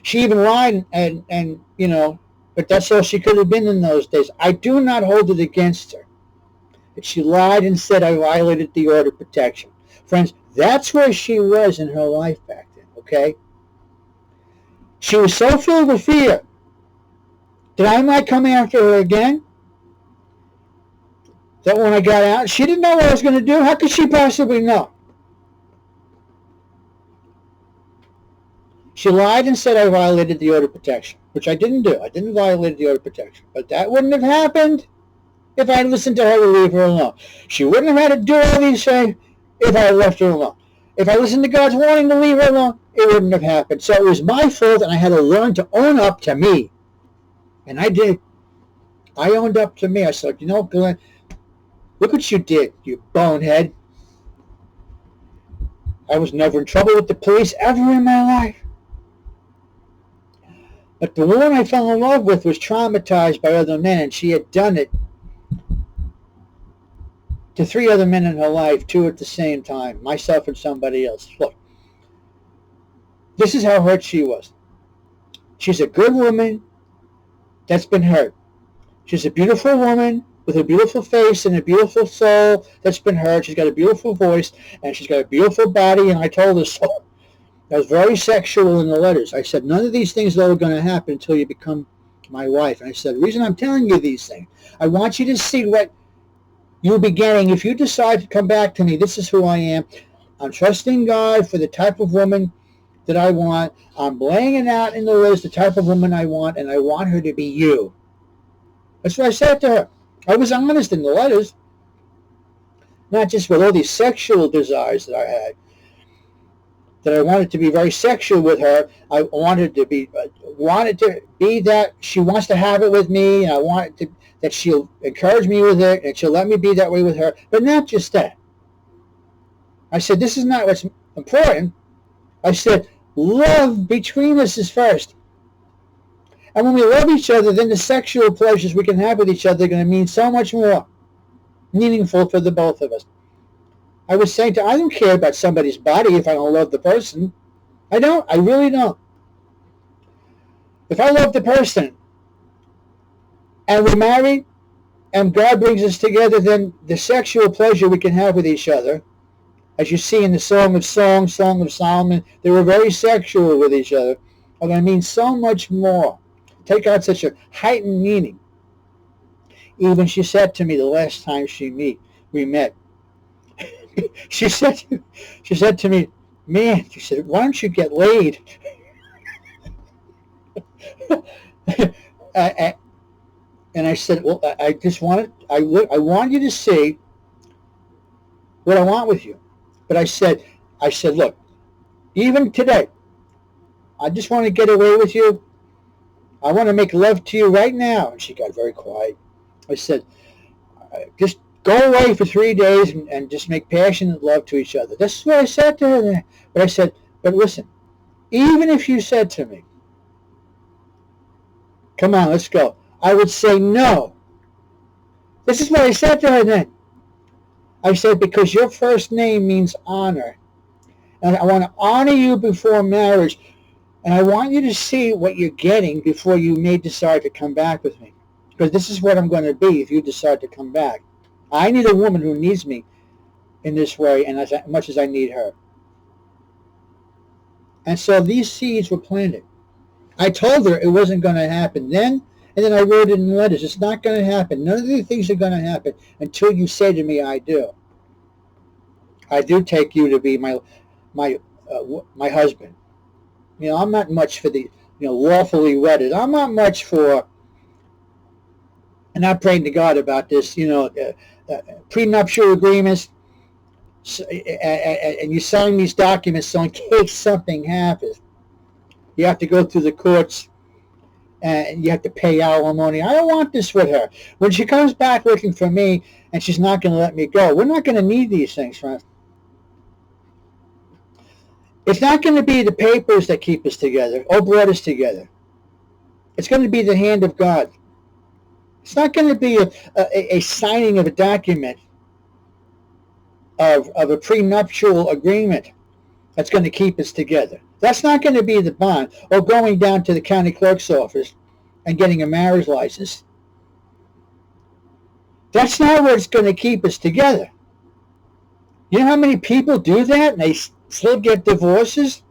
she even lied and but that's all she could have been in those days. I do not hold it against her. But she lied and said I violated the order of protection. Friends, that's where she was in her life back then, okay? She was so filled with fear that I might come after her again. that when I got out, she didn't know what I was going to do. How could she possibly know? She lied and said I violated the order of protection, which I didn't do. I didn't violate the order of protection. But that wouldn't have happened if I had listened to her to leave her alone. She wouldn't have had to do all these things if I had left her alone. If I listened to God's warning to leave her alone, it wouldn't have happened. So it was my fault, and I had to learn to own up to me. And I did. I owned up to me. I said, you know, Glenn, look what you did, you bonehead. I was never in trouble with the police ever in my life. But the woman I fell in love with was traumatized by other men, and she had done it to 3 other men in her life, 2 at the same time, myself and somebody else. Look, this is how hurt she was. She's a good woman that's been hurt. She's a beautiful woman with a beautiful face and a beautiful soul that's been hurt. She's got a beautiful voice, and she's got a beautiful body, and I told her so. I was very sexual in the letters. I said, none of these things are going to happen until you become my wife. And I said, the reason I'm telling you these things, I want you to see what you'll be getting. If you decide to come back to me, this is who I am. I'm trusting God for the type of woman that I want. I'm laying it out in the list, the type of woman I want, and I want her to be you. That's what I said to her. I was honest in the letters, not just with all these sexual desires that I had, that I wanted to be very sexual with her. I wanted to be that she wants to have it with me, and I wanted to, that she'll encourage me with it, and she'll let me be that way with her. But not just that. I said, this is not what's important. I said, love between us is first. And when we love each other, then the sexual pleasures we can have with each other are going to mean so much more meaningful for the both of us. I was saying to her, I don't care about somebody's body if I don't love the person. I don't. I really don't. If I love the person and we're married and God brings us together, then the sexual pleasure we can have with each other, as you see in the Song of Songs, Song of Solomon, they were very sexual with each other, are going to mean so much more. Take on such a heightened meaning. Even she said to me the last time we met, she said to me, man, she said, why don't you get laid? And I said, well, I want you to see what I want with you. But I said, look, even today, I just want to get away with you. I want to make love to you right now. And she got very quiet. I said, just go away for 3 days and just make passionate love to each other. That's what I said to her. But I said, but listen, even if you said to me, come on, let's go, I would say no. This is what I said to her then. I said, because your first name means honor. And I want to honor you before marriage. And I want you to see what you're getting before you may decide to come back with me. Because this is what I'm going to be if you decide to come back. I need a woman who needs me in this way, and as much as I need her. And so these seeds were planted. I told her it wasn't going to happen then, and then I wrote it in letters. It's not going to happen. None of these things are going to happen until you say to me, I do. I do take you to be my husband. You know, I'm not much for the, lawfully wedded. I'm not much for, and I prayed to God about this, prenuptial agreements, and you sign these documents so in case something happens, you have to go through the courts and you have to pay alimony. I don't want this with her. When she comes back looking for me and she's not going to let me go, we're not going to need these things, friends. It's not going to be the papers that keep us together or brought us together. It's going to be the hand of God. It's not going to be a signing of a document of a prenuptial agreement that's going to keep us together. That's not going to be the bond, or going down to the county clerk's office and getting a marriage license. That's not what's going to keep us together. You know how many people do that and they still get divorces?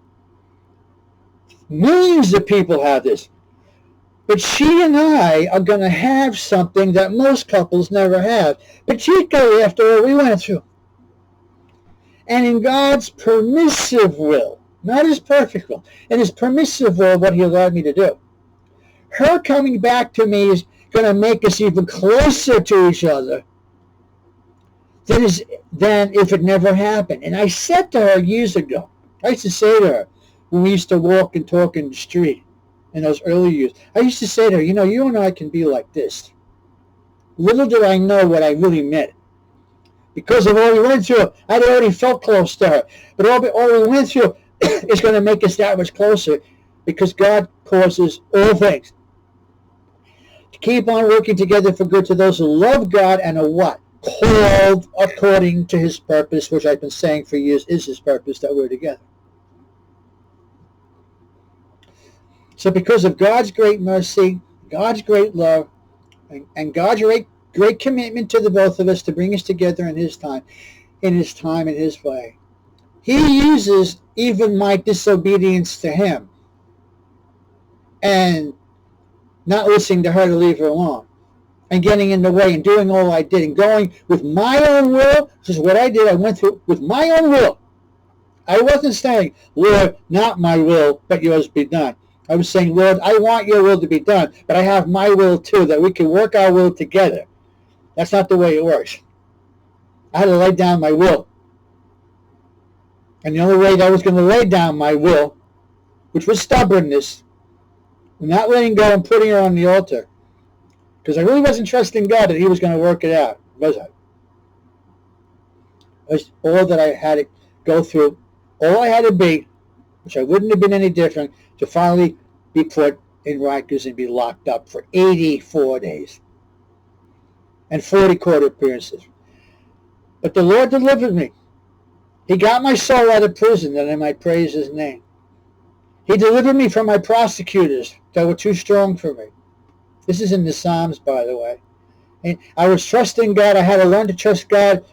Millions of people have this. But she and I are going to have something that most couples never have, particularly after what we went through. And in God's permissive will, not his perfect will, in his permissive will, what he allowed me to do, her coming back to me is going to make us even closer to each other than if it never happened. And I said to her years ago, I used to say to her when we used to walk and talk in the street in those early years, I used to say to her, you and I can be like this. Little did I know what I really meant. Because of all we went through, I'd already felt close to her. But all we went through is going to make us that much closer, because God causes all things to keep on working together for good to those who love God and are what? Called according to his purpose, which I've been saying for years is his purpose, that we're together. So because of God's great mercy, God's great love, and God's great commitment to the both of us to bring us together in his time, in his way, he uses even my disobedience to him and not listening to her to leave her alone and getting in the way and doing all I did and going with my own will. This is what I did. I went through with my own will. I wasn't saying, Lord, not my will, but yours be done. I was saying, Lord, I want your will to be done, but I have my will too, that we can work our will together. That's not the way it works. I had to lay down my will. And the only way that I was going to lay down my will, which was stubbornness, and not letting go and putting her on the altar, because I really wasn't trusting God that he was going to work it out, was I? It was all that I had to go through, all I had to be, which I wouldn't have been any different, to finally be put in Rikers and be locked up for 84 days and 40 court appearances. But the Lord delivered me. He got my soul out of prison that I might praise his name. He delivered me from my prosecutors that were too strong for me. This is in the Psalms, by the way. And I was trusting God. I had to learn to trust God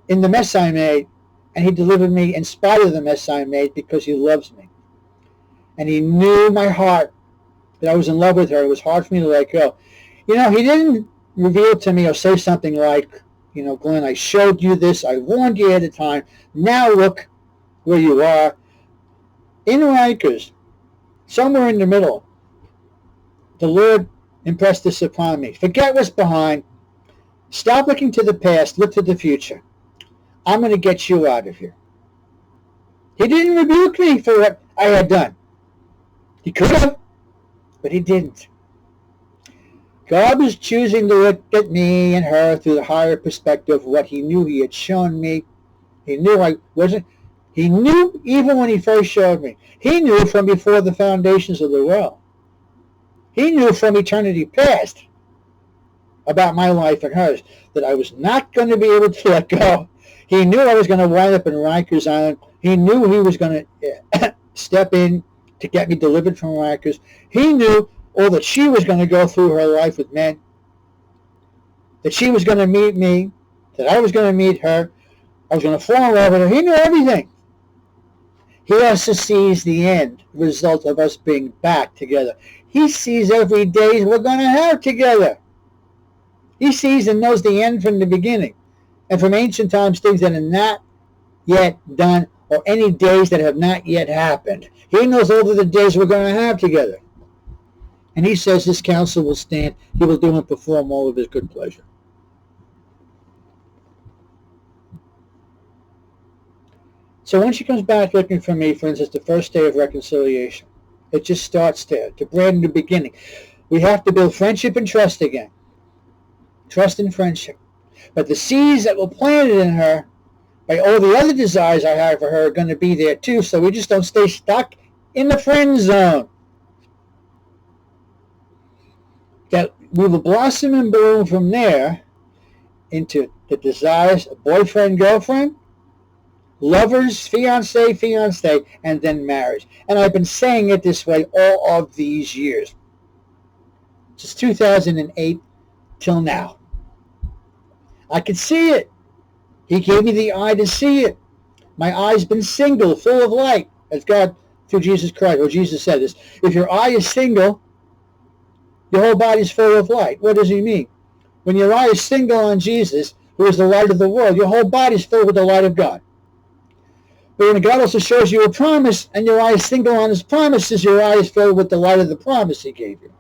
in the mess I made. And he delivered me in spite of the mess I made, because he loves me. And he knew my heart, that I was in love with her. It was hard for me to let go. He didn't reveal to me or say something like, Glenn, I showed you this. I warned you at a time. Now look where you are. In Rikers, somewhere in the middle, the Lord impressed this upon me. Forget what's behind. Stop looking to the past. Look to the future. I'm going to get you out of here. He didn't rebuke me for what I had done. He could have, but he didn't. God was choosing to look at me and her through the higher perspective of what he knew he had shown me. He knew I wasn't. He knew even when he first showed me. He knew from before the foundations of the world. He knew from eternity past about my life and hers that I was not going to be able to let go. He knew I was going to wind up in Rikers Island. He knew he was going to step in to get me delivered from Rikers. He knew all that she was going to go through her life with men, that she was going to meet me, that I was going to meet her, I was going to fall in love with her. He knew everything. He also sees the end result of us being back together. He sees every day we're going to have together. He sees and knows the end from the beginning, and from ancient times things that are not yet done, or any days that have not yet happened. He knows all of the days we're going to have together. And he says his counsel will stand. He will do and perform all of his good pleasure. So when she comes back looking for me, for instance, the first day of reconciliation, it just starts there, to brand new beginning. We have to build friendship and trust again. Trust and friendship. But the seeds that were planted in her by all the other desires I have for her are going to be there too, so we just don't stay stuck in the friend zone. That we will blossom and bloom from there into the desires of boyfriend, girlfriend, lovers, fiance, and then marriage. And I've been saying it this way all of these years. Since 2008 till now. I could see it. He gave me the eye to see it. My eye's been single, full of light, as God, through Jesus Christ, or Jesus said this. If your eye is single, Your whole body's full of light. What does he mean? When your eye is single on Jesus, who is the light of the world, your whole body is filled with the light of God. But when God also shows you a promise and your eye is single on his promises, your eye is filled with the light of the promise he gave you.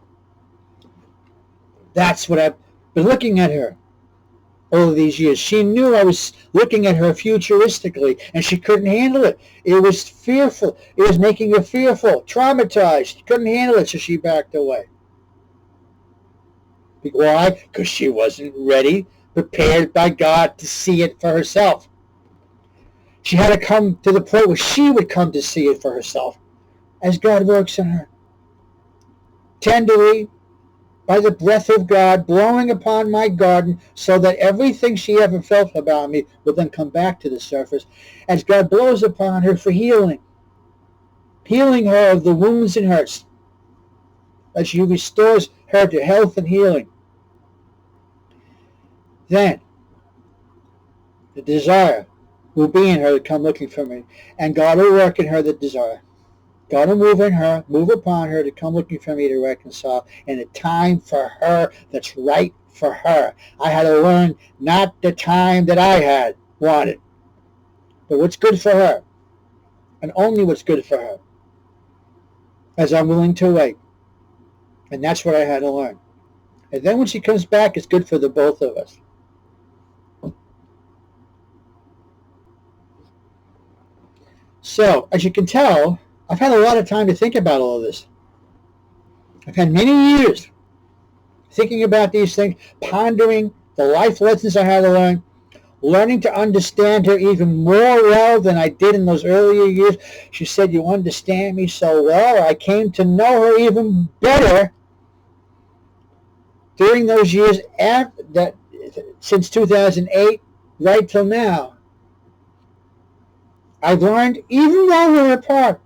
That's what I've been looking at her all of these years. She knew I was looking at her futuristically, and she couldn't handle it. It was fearful. It was making her fearful, traumatized. She couldn't handle it, so she backed away. Why? Because she wasn't ready, prepared by God to see it for herself. She had to come to the point where she would come to see it for herself, as God works in her. Tenderly, by the breath of God blowing upon my garden, so that everything she ever felt about me would then come back to the surface, as God blows upon her for healing. Healing her of the wounds and hurts, as she restores her to health and healing. Then, the desire will be in her to come looking for me, and God will work in her the desire. God will move in her, move upon her to come looking for me to reconcile in a time for her that's right for her. I had to learn not the time that I had wanted, but what's good for her, and only what's good for her, as I'm willing to wait. And that's what I had to learn. And then when she comes back, it's good for the both of us. So, as you can tell, I've had a lot of time to think about all of this. I've had many years thinking about these things, pondering the life lessons I had to learn, learning to understand her even more well than I did in those earlier years. She said, "You understand me so well." I came to know her even better during those years after that, since 2008 right till now. I've learned, even while we were apart,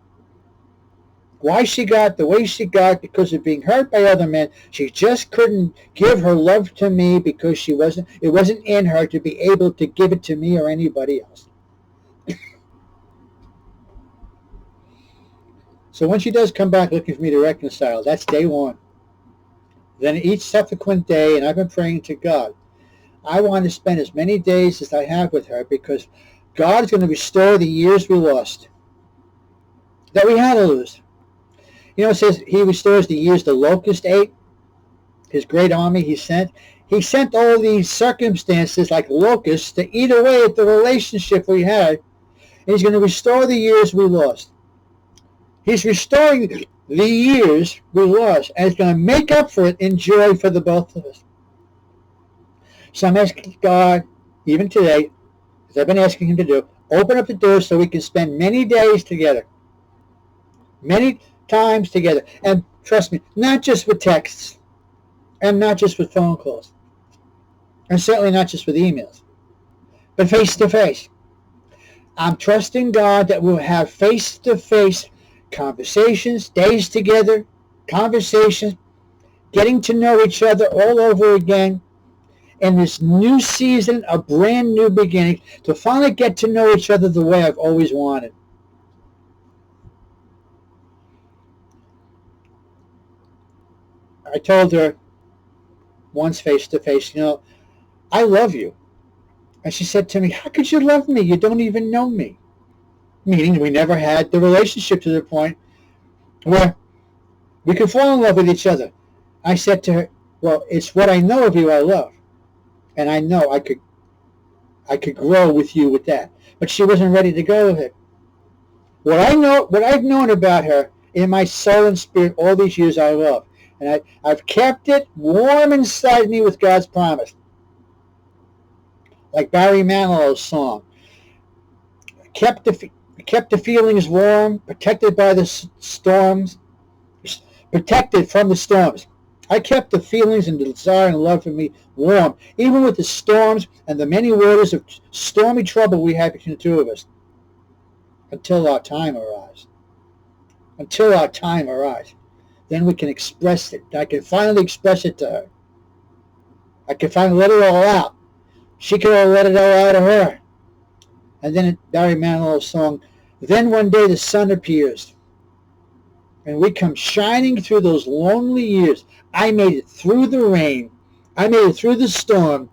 why she got the way she got because of being hurt by other men. She just couldn't give her love to me because it wasn't in her to be able to give it to me or anybody else. So when she does come back looking for me to reconcile, that's day one. Then each subsequent day, and I've been praying to God, I want to spend as many days as I have with her, because God is going to restore the years we lost, that we had to lose. You know, it says he restores the years the locust ate, his great army he sent. He sent all these circumstances like locusts to eat away at the relationship we had. And he's going to restore the years we lost. He's restoring the years we lost, and he's going to make up for it in joy for the both of us. So I'm asking God, even today, as I've been asking him to do, open up the door so we can spend many days together. Many times together. And trust me, not just with texts, and not just with phone calls, and certainly not just with emails, but face to face. I'm trusting God that we'll have face to face conversations, days together, conversations, getting to know each other all over again in this new season, a brand new beginning, to finally get to know each other the way I've always wanted. I told her once face to face, I love you. And she said to me, "How could you love me? You don't even know me." Meaning we never had the relationship to the point where we could fall in love with each other. I said to her, "Well, it's what I know of you I love. And I know I could grow with you with that." But she wasn't ready to go with it. What I've known about her in my soul and spirit all these years I love. And I've kept it warm inside me with God's promise. Like Barry Manilow's song. Kept the feelings warm, protected by the storms, protected from the storms. I kept the feelings and the desire and love for me warm, even with the storms and the many waters of stormy trouble we had between the two of us, until our time arrives. Until our time arrives. Then we can express it. I can finally express it to her. I can finally let it all out. She can let it all out of her. And then Barry Manilow's song, "Then one day the sun appears, and we come shining through those lonely years. I made it through the rain. I made it through the storm.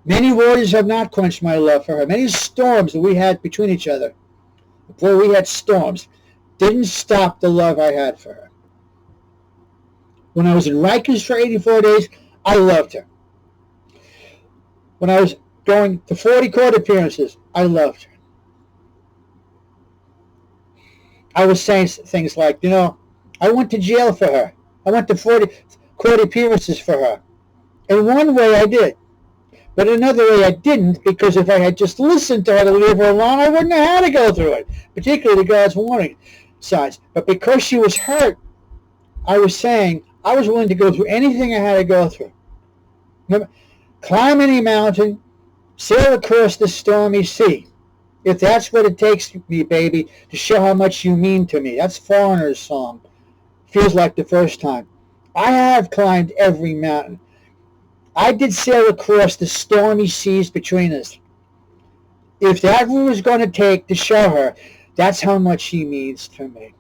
Many waters have not quenched my love for her. Many storms that we had between each other, before we had storms, didn't stop the love I had for her. When I was in Rikers for 84 days, I loved her. When I was going to 40 court appearances, I loved her. I was saying things like, I went to jail for her. I went to 40 court appearances for her. In one way I did. But another way I didn't, because if I had just listened to her to leave her alone, I wouldn't have had to go through it, particularly the God's warning signs. But because she was hurt, I was saying I was willing to go through anything I had to go through. Climb any mountain, sail across the stormy sea. If that's what it takes, me, baby, to show how much you mean to me. That's Foreigner's song. Feels like the first time. I have climbed every mountain. I did sail across the stormy seas between us. If that was going to take to show her, that's how much she means to me.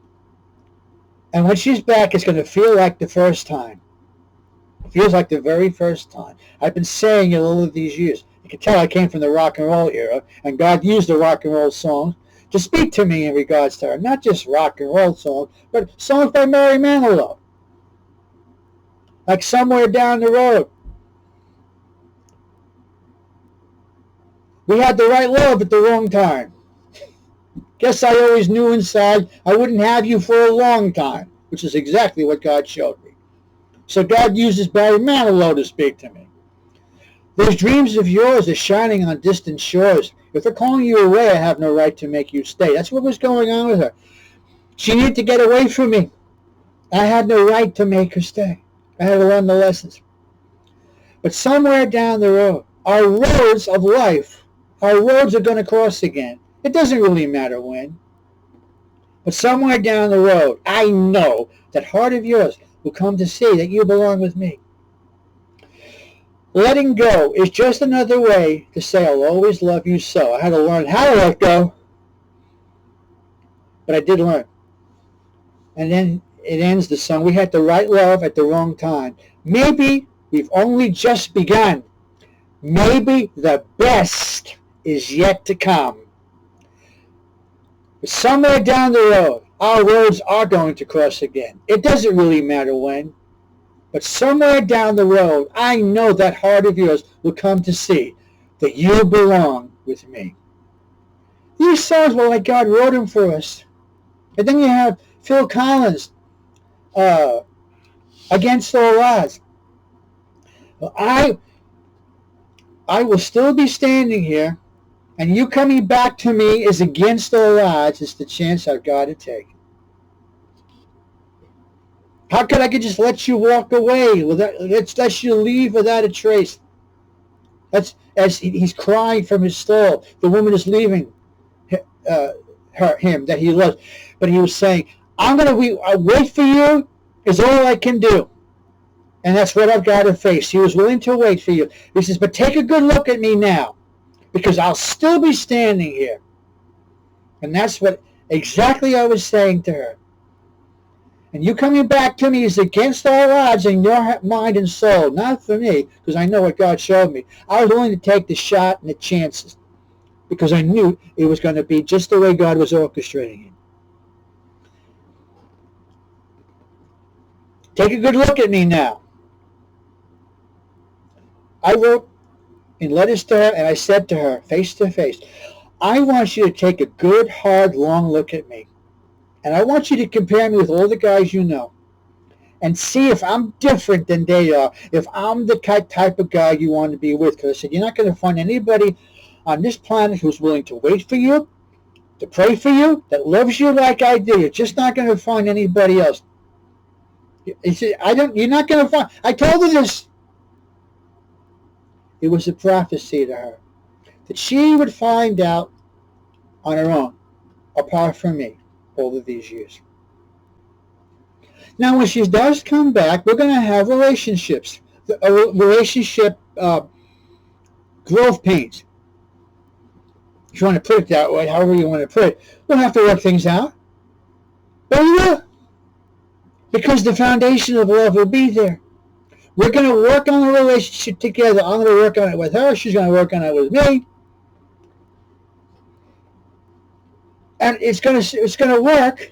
And when she's back, it's going to feel like the first time. It feels like the very first time. I've been saying it all of these years. You can tell I came from the rock and roll era, and God used the rock and roll songs to speak to me in regards to her. Not just rock and roll songs, but songs by Mary Manilow. Like Somewhere Down the Road. We had the right love at the wrong time. Guess I always knew inside I wouldn't have you for a long time, which is exactly what God showed me. So God uses Barry Manilow to speak to me. Those dreams of yours are shining on distant shores. If they're calling you away, I have no right to make you stay. That's what was going on with her. She needed to get away from me. I had no right to make her stay. I had to learn the lessons. But somewhere down the road, our roads of life, our roads are going to cross again. It doesn't really matter when. But somewhere down the road, I know that heart of yours will come to see that you belong with me. Letting go is just another way to say I'll always love you so. I had to learn how to let go. But I did learn. And then it ends the song. We had the right love at the wrong time. Maybe we've only just begun. Maybe the best is yet to come. But somewhere down the road, our roads are going to cross again. It doesn't really matter when. But somewhere down the road, I know that heart of yours will come to see that you belong with me. These songs were like God wrote them for us. And then you have Phil Collins, Against All Odds. Well, I will still be standing here, and you coming back to me is against all odds. It's the chance I've got to take. How could I just let you walk away? Let's let you leave without a trace. That's as he's crying from his stall. The woman is leaving him that he loves. But he was saying, I'm going to wait for you is all I can do. And that's what I've got to face. He was willing to wait for you. He says, but take a good look at me now, because I'll still be standing here. And that's what exactly I was saying to her. And you coming back to me is against all odds in your mind and soul, not for me, because I know what God showed me. I was willing to take the shot and the chances, because I knew it was going to be just the way God was orchestrating it. Take a good look at me now. I wrote in letters to her, and I said to her, face to face, I want you to take a good, hard, long look at me. And I want you to compare me with all the guys you know. And see if I'm different than they are. If I'm the type of guy you want to be with. Because I said, you're not going to find anybody on this planet who's willing to wait for you, to pray for you, that loves you like I do. You're just not going to find anybody else. He said, you're not going to find. I told her this. It was a prophecy to her that she would find out on her own, apart from me, all of these years. Now, when she does come back, we're going to have relationships, relationship growth pains. If you want to put it that way, however you want to put it, we'll have to work things out. But we will, because the foundation of love will be there. We're going to work on the relationship together. I'm going to work on it with her. She's going to work on it with me. And it's going to work.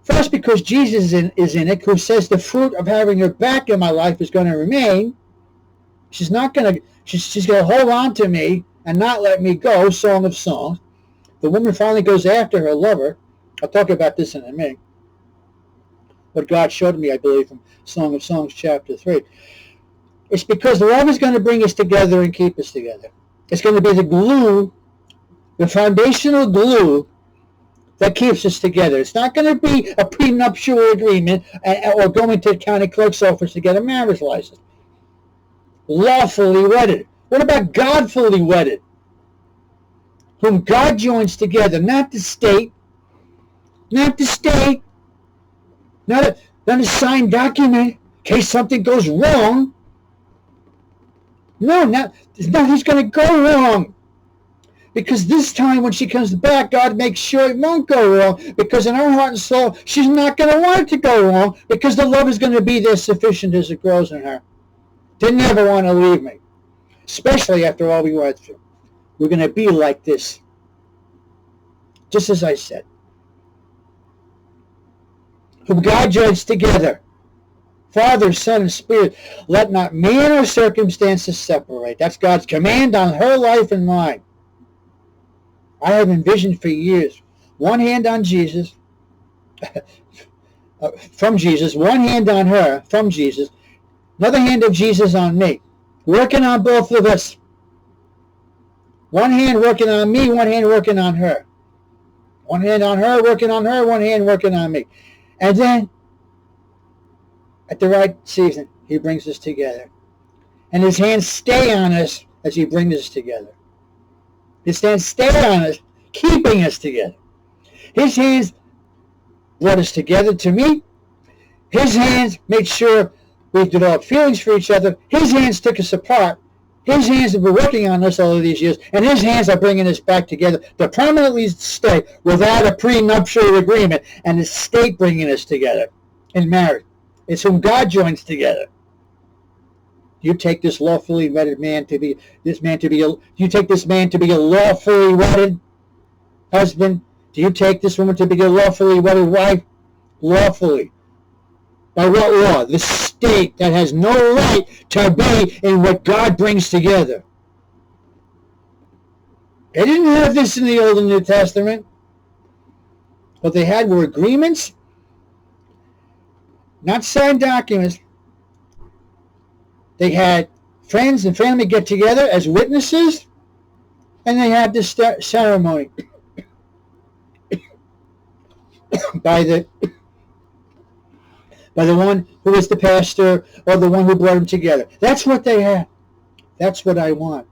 First, because Jesus is in it, who says the fruit of having her back in my life is going to remain. She's not going to. She's going to hold on to me and not let me go. Song of Songs. The woman finally goes after her lover. I'll talk about this in a minute. What God showed me, I believe, from Song of Songs, chapter 3. It's because love is going to bring us together and keep us together. It's going to be the glue, the foundational glue that keeps us together. It's not going to be a prenuptial agreement or going to the county clerk's office to get a marriage license. Lawfully wedded. What about godfully wedded? Whom God joins together, not the state. Not the state. Not a signed document in case something goes wrong. No, nothing's going to go wrong. Because this time when she comes back, God makes sure it won't go wrong. Because in her heart and soul, she's not going to want it to go wrong. Because the love is going to be there sufficient as it grows in her. They never want to leave me. Especially after all we went through. We're going to be like this. Just as I said. Whom God joins together. Father, Son, and Spirit. Let not man or circumstances separate. That's God's command on her life and mine. I have envisioned for years. One hand on Jesus. From Jesus. One hand on her. From Jesus. Another hand of Jesus on me. Working on both of us. One hand working on me. One hand working on her. One hand on her, working on her. One hand working on me. And then, at the right season, he brings us together. And his hands stay on us as he brings us together. His hands stay on us, keeping us together. His hands brought us together to meet. His hands made sure we've developed feelings for each other. His hands took us apart. His hands have been working on us all of these years, and his hands are bringing us back together to permanently stay without a prenuptial agreement, and the state bringing us together in marriage. It's whom God joins together. You take this lawfully wedded man to be you take this man to be a lawfully wedded husband? Do you take this woman to be a lawfully wedded wife? Lawfully. By what law? The state that has no right to be in what God brings together. They didn't have this in the Old and New Testament. What they had were agreements, not signed documents. They had friends and family get together as witnesses, and they had this ceremony by the one who was the pastor or the one who brought them together. That's what they had. That's what I want.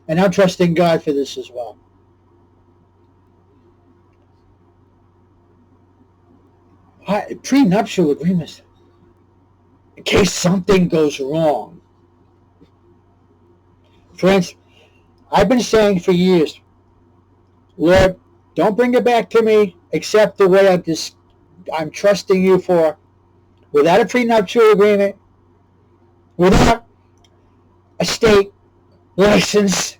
And I'm trusting God for this as well. Prenuptial agreements. In case something goes wrong. Friends, I've been saying for years, Lord, don't bring it back to me except the way I'm trusting you for, without a prenuptial agreement, without a state license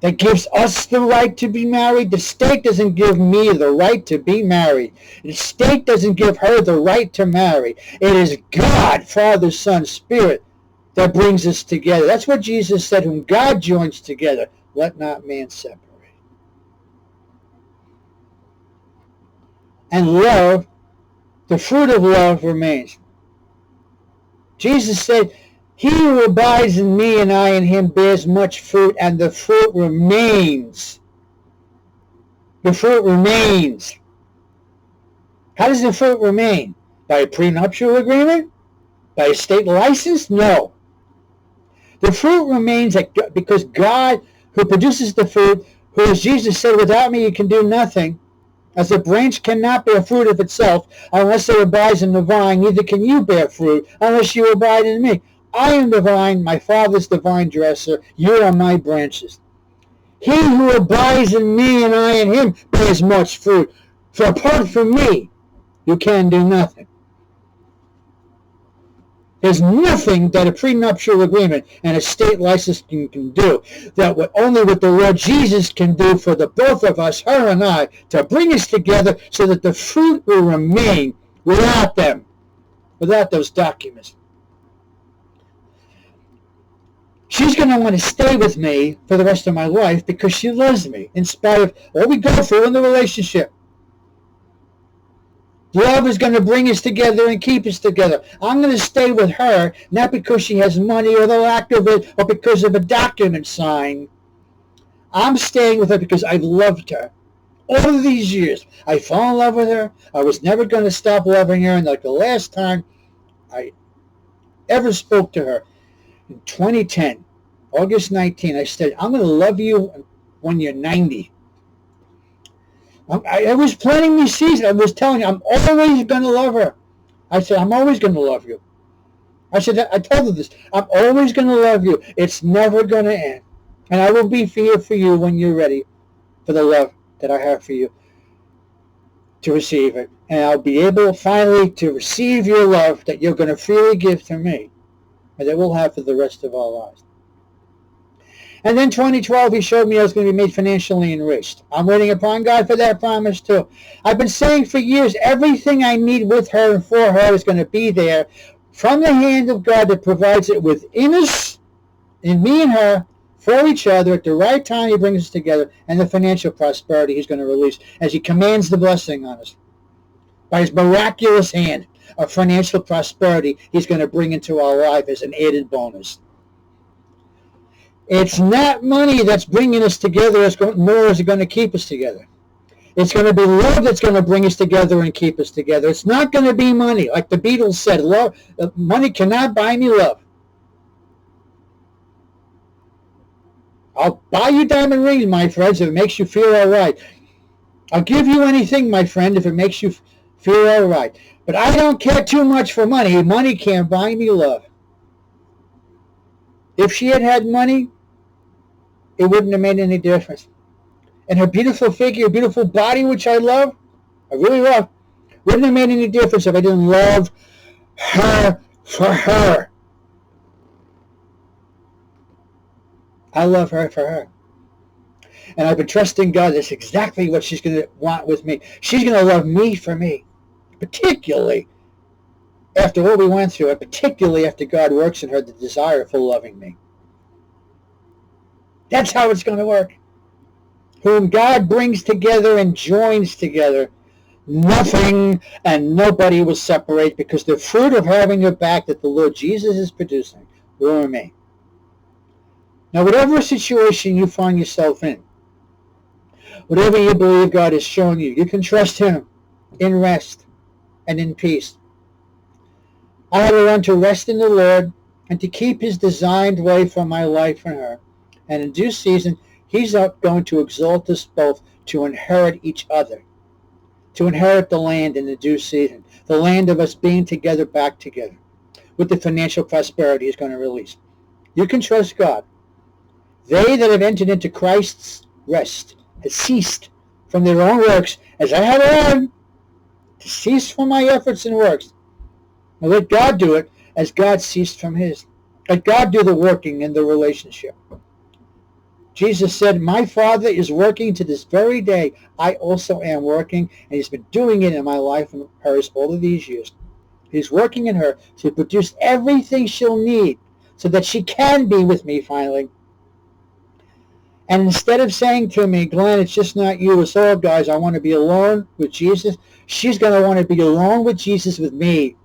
that gives us the right to be married. The state doesn't give me the right to be married. The state doesn't give her the right to marry. It is God, Father, Son, Spirit, that brings us together. That's what Jesus said, whom God joins together, let not man separate. And love, the fruit of love remains. Jesus said, he who abides in me and I in him bears much fruit, and the fruit remains. The fruit remains. How does the fruit remain? By a prenuptial agreement? By a state license? No. The fruit remains because God, who produces the fruit, who, as Jesus said, without me you can do nothing. As a branch cannot bear fruit of itself unless it abides in the vine, neither can you bear fruit unless you abide in me. I am the vine, my Father's the vine dresser, you are my branches. He who abides in me and I in him bears much fruit. For apart from me, you can do nothing. There's nothing that a prenuptial agreement and a state licensing can do that only what the Lord Jesus can do for the both of us, her and I, to bring us together so that the fruit will remain without them, without those documents. She's going to want to stay with me for the rest of my life because she loves me in spite of what we go through in the relationship. Love is going to bring us together and keep us together. I'm going to stay with her, not because she has money or the lack of it, or because of a document signed. I'm staying with her because I've loved her. All of these years, I fell in love with her. I was never going to stop loving her. And like the last time I ever spoke to her, in 2010, August 19, I said, I'm going to love you when you're 90. I was planting these seeds. I was telling you, I'm always going to love her. I said, I'm always going to love you. I told her this. I'm always going to love you. It's never going to end. And I will be here for you when you're ready for the love that I have for you to receive it. And I'll be able finally to receive your love that you're going to freely give to me and that we'll have for the rest of our lives. And then 2012, he showed me I was going to be made financially enriched. I'm waiting upon God for that promise too. I've been saying for years, everything I need with her and for her is going to be there from the hand of God that provides it within us, in me and her, for each other at the right time. He brings us together, and the financial prosperity he's going to release as he commands the blessing on us. By his miraculous hand of financial prosperity, he's going to bring into our life as an added bonus. It's not money that's bringing us together, nor is it going to keep us together. It's going to be love that's going to bring us together and keep us together. It's not going to be money. Like the Beatles said, love, money cannot buy me love. I'll buy you diamond rings, my friends, if it makes you feel all right. I'll give you anything, my friend, if it makes you feel all right. But I don't care too much for money. Money can't buy me love. If she had had money, it wouldn't have made any difference. And her beautiful figure, beautiful body, which I love, I really love, wouldn't have made any difference if I didn't love her for her. I love her for her. And I've been trusting God. That's exactly what she's going to want with me. She's going to love me for me, particularly after what we went through, and particularly after God works in her the desire for loving me. That's how it's going to work. Whom God brings together and joins together, nothing and nobody will separate, because the fruit of having your back that the Lord Jesus is producing will remain. Now, whatever situation you find yourself in, whatever you believe God has shown you, you can trust him in rest and in peace. I had to learn to rest in the Lord and to keep his designed way for my life and her. And in due season, he's going to exalt us both to inherit each other, to inherit the land in the due season, the land of us being together, back together, with the financial prosperity he's going to release. You can trust God. They that have entered into Christ's rest have ceased from their own works, as I have learned to cease from my efforts and works. Now let God do it as God ceased from his. Let God do the working in the relationship. Jesus said, my Father is working to this very day. I also am working, and he's been doing it in my life and hers all of these years. He's working in her to produce everything she'll need so that she can be with me finally. And instead of saying to me, Glenn, it's just not you, it's all guys, I want to be alone with Jesus, she's going to want to be alone with Jesus with me.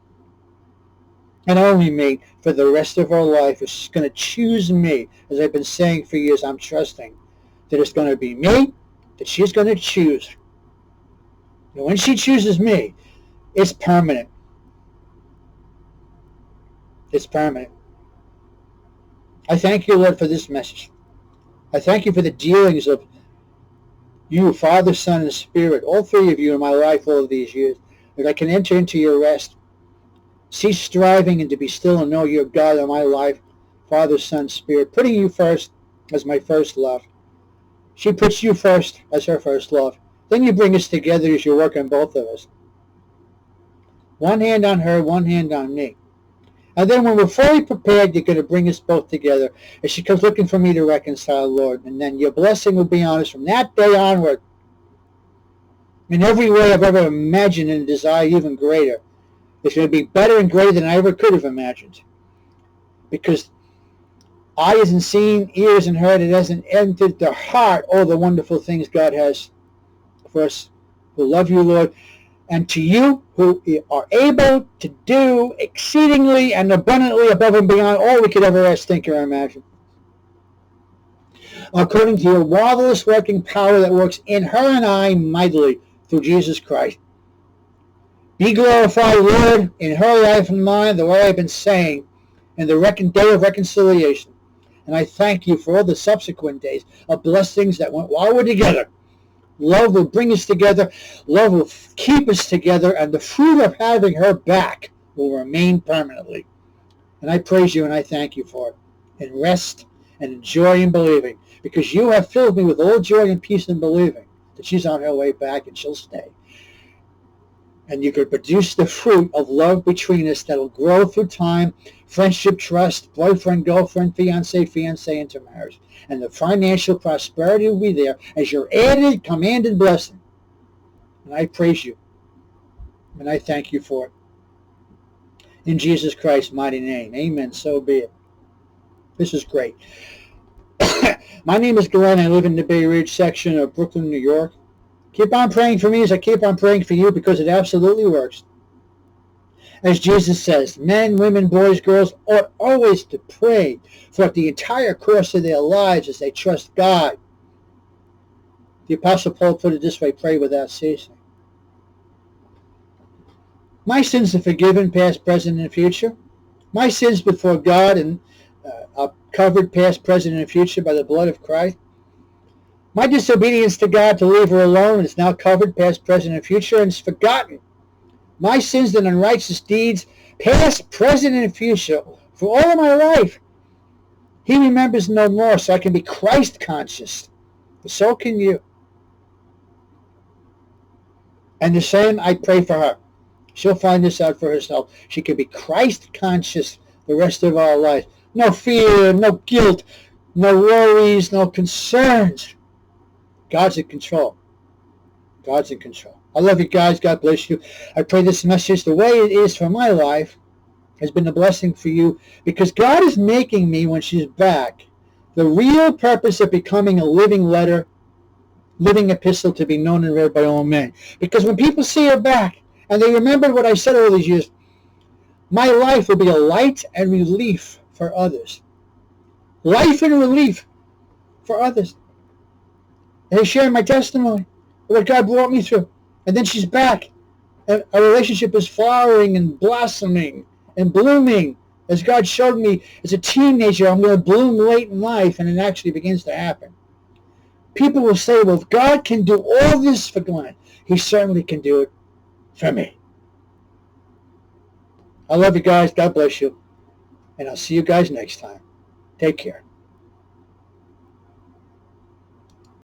And only me for the rest of her life. She's going to choose me. As I've been saying for years, I'm trusting that it's going to be me that she's going to choose. And when she chooses me, it's permanent. It's permanent. I thank you, Lord, for this message. I thank you for the dealings of you, Father, Son, and Spirit, all three of you in my life all of these years, that I can enter into your rest. Cease striving and to be still and know you're God in my life, Father, Son, Spirit, putting you first as my first love. She puts you first as her first love. Then you bring us together as you work on both of us. One hand on her, one hand on me. And then when we're fully prepared, you're going to bring us both together as she comes looking for me to reconcile, Lord. And then your blessing will be on us from that day onward. In every way I've ever imagined and desired, even greater. It's going to be better and greater than I ever could have imagined. Because eye hasn't seen, ears and heard, it hasn't entered the heart all the wonderful things God has for us who love you, Lord. And to you who are able to do exceedingly and abundantly above and beyond all we could ever ask, think, or imagine. According to your marvelous working power that works in her and I mightily through Jesus Christ. Be glorified, Lord, in her life and mine, the way I've been saying, in the day of reconciliation. And I thank you for all the subsequent days of blessings that went while we're together. Love will bring us together. Love will keep us together. And the fruit of having her back will remain permanently. And I praise you and I thank you for it. And rest and enjoy in believing. Because you have filled me with all joy and peace in believing that she's on her way back and she'll stay. And you could produce the fruit of love between us that will grow through time, friendship, trust, boyfriend, girlfriend, fiance, into marriage. And the financial prosperity will be there as your added, commanded blessing. And I praise you. And I thank you for it. In Jesus Christ's mighty name. Amen. So be it. This is great. My name is Glenn. I live in the Bay Ridge section of Brooklyn, New York. Keep on praying for me as I keep on praying for you because it absolutely works. As Jesus says, men, women, boys, girls ought always to pray throughout the entire course of their lives as they trust God. The Apostle Paul put it this way, pray without ceasing. My sins are forgiven, past, present, and future. My sins before God are covered, past, present, and future by the blood of Christ. My disobedience to God to leave her alone is now covered, past, present, and future, and it's forgotten. My sins and unrighteous deeds, past, present, and future, for all of my life, he remembers no more, so I can be Christ conscious. So can you. And the same, I pray for her. She'll find this out for herself. She can be Christ conscious the rest of our life. No fear, no guilt, no worries, no concerns. God's in control. God's in control. I love you guys. God bless you. I pray this message, the way it is for my life, has been a blessing for you because God is making me, when she's back, the real purpose of becoming a living letter, living epistle to be known and read by all men. Because when people see her back and they remember what I said all these years, my life will be a light and relief for others. Life and relief for others. And I share my testimony of what God brought me through. And then she's back. And our relationship is flowering and blossoming and blooming. As God showed me as a teenager, I'm going to bloom late in life, and it actually begins to happen. People will say, well, if God can do all this for Glenn, he certainly can do it for me. I love you guys. God bless you. And I'll see you guys next time. Take care.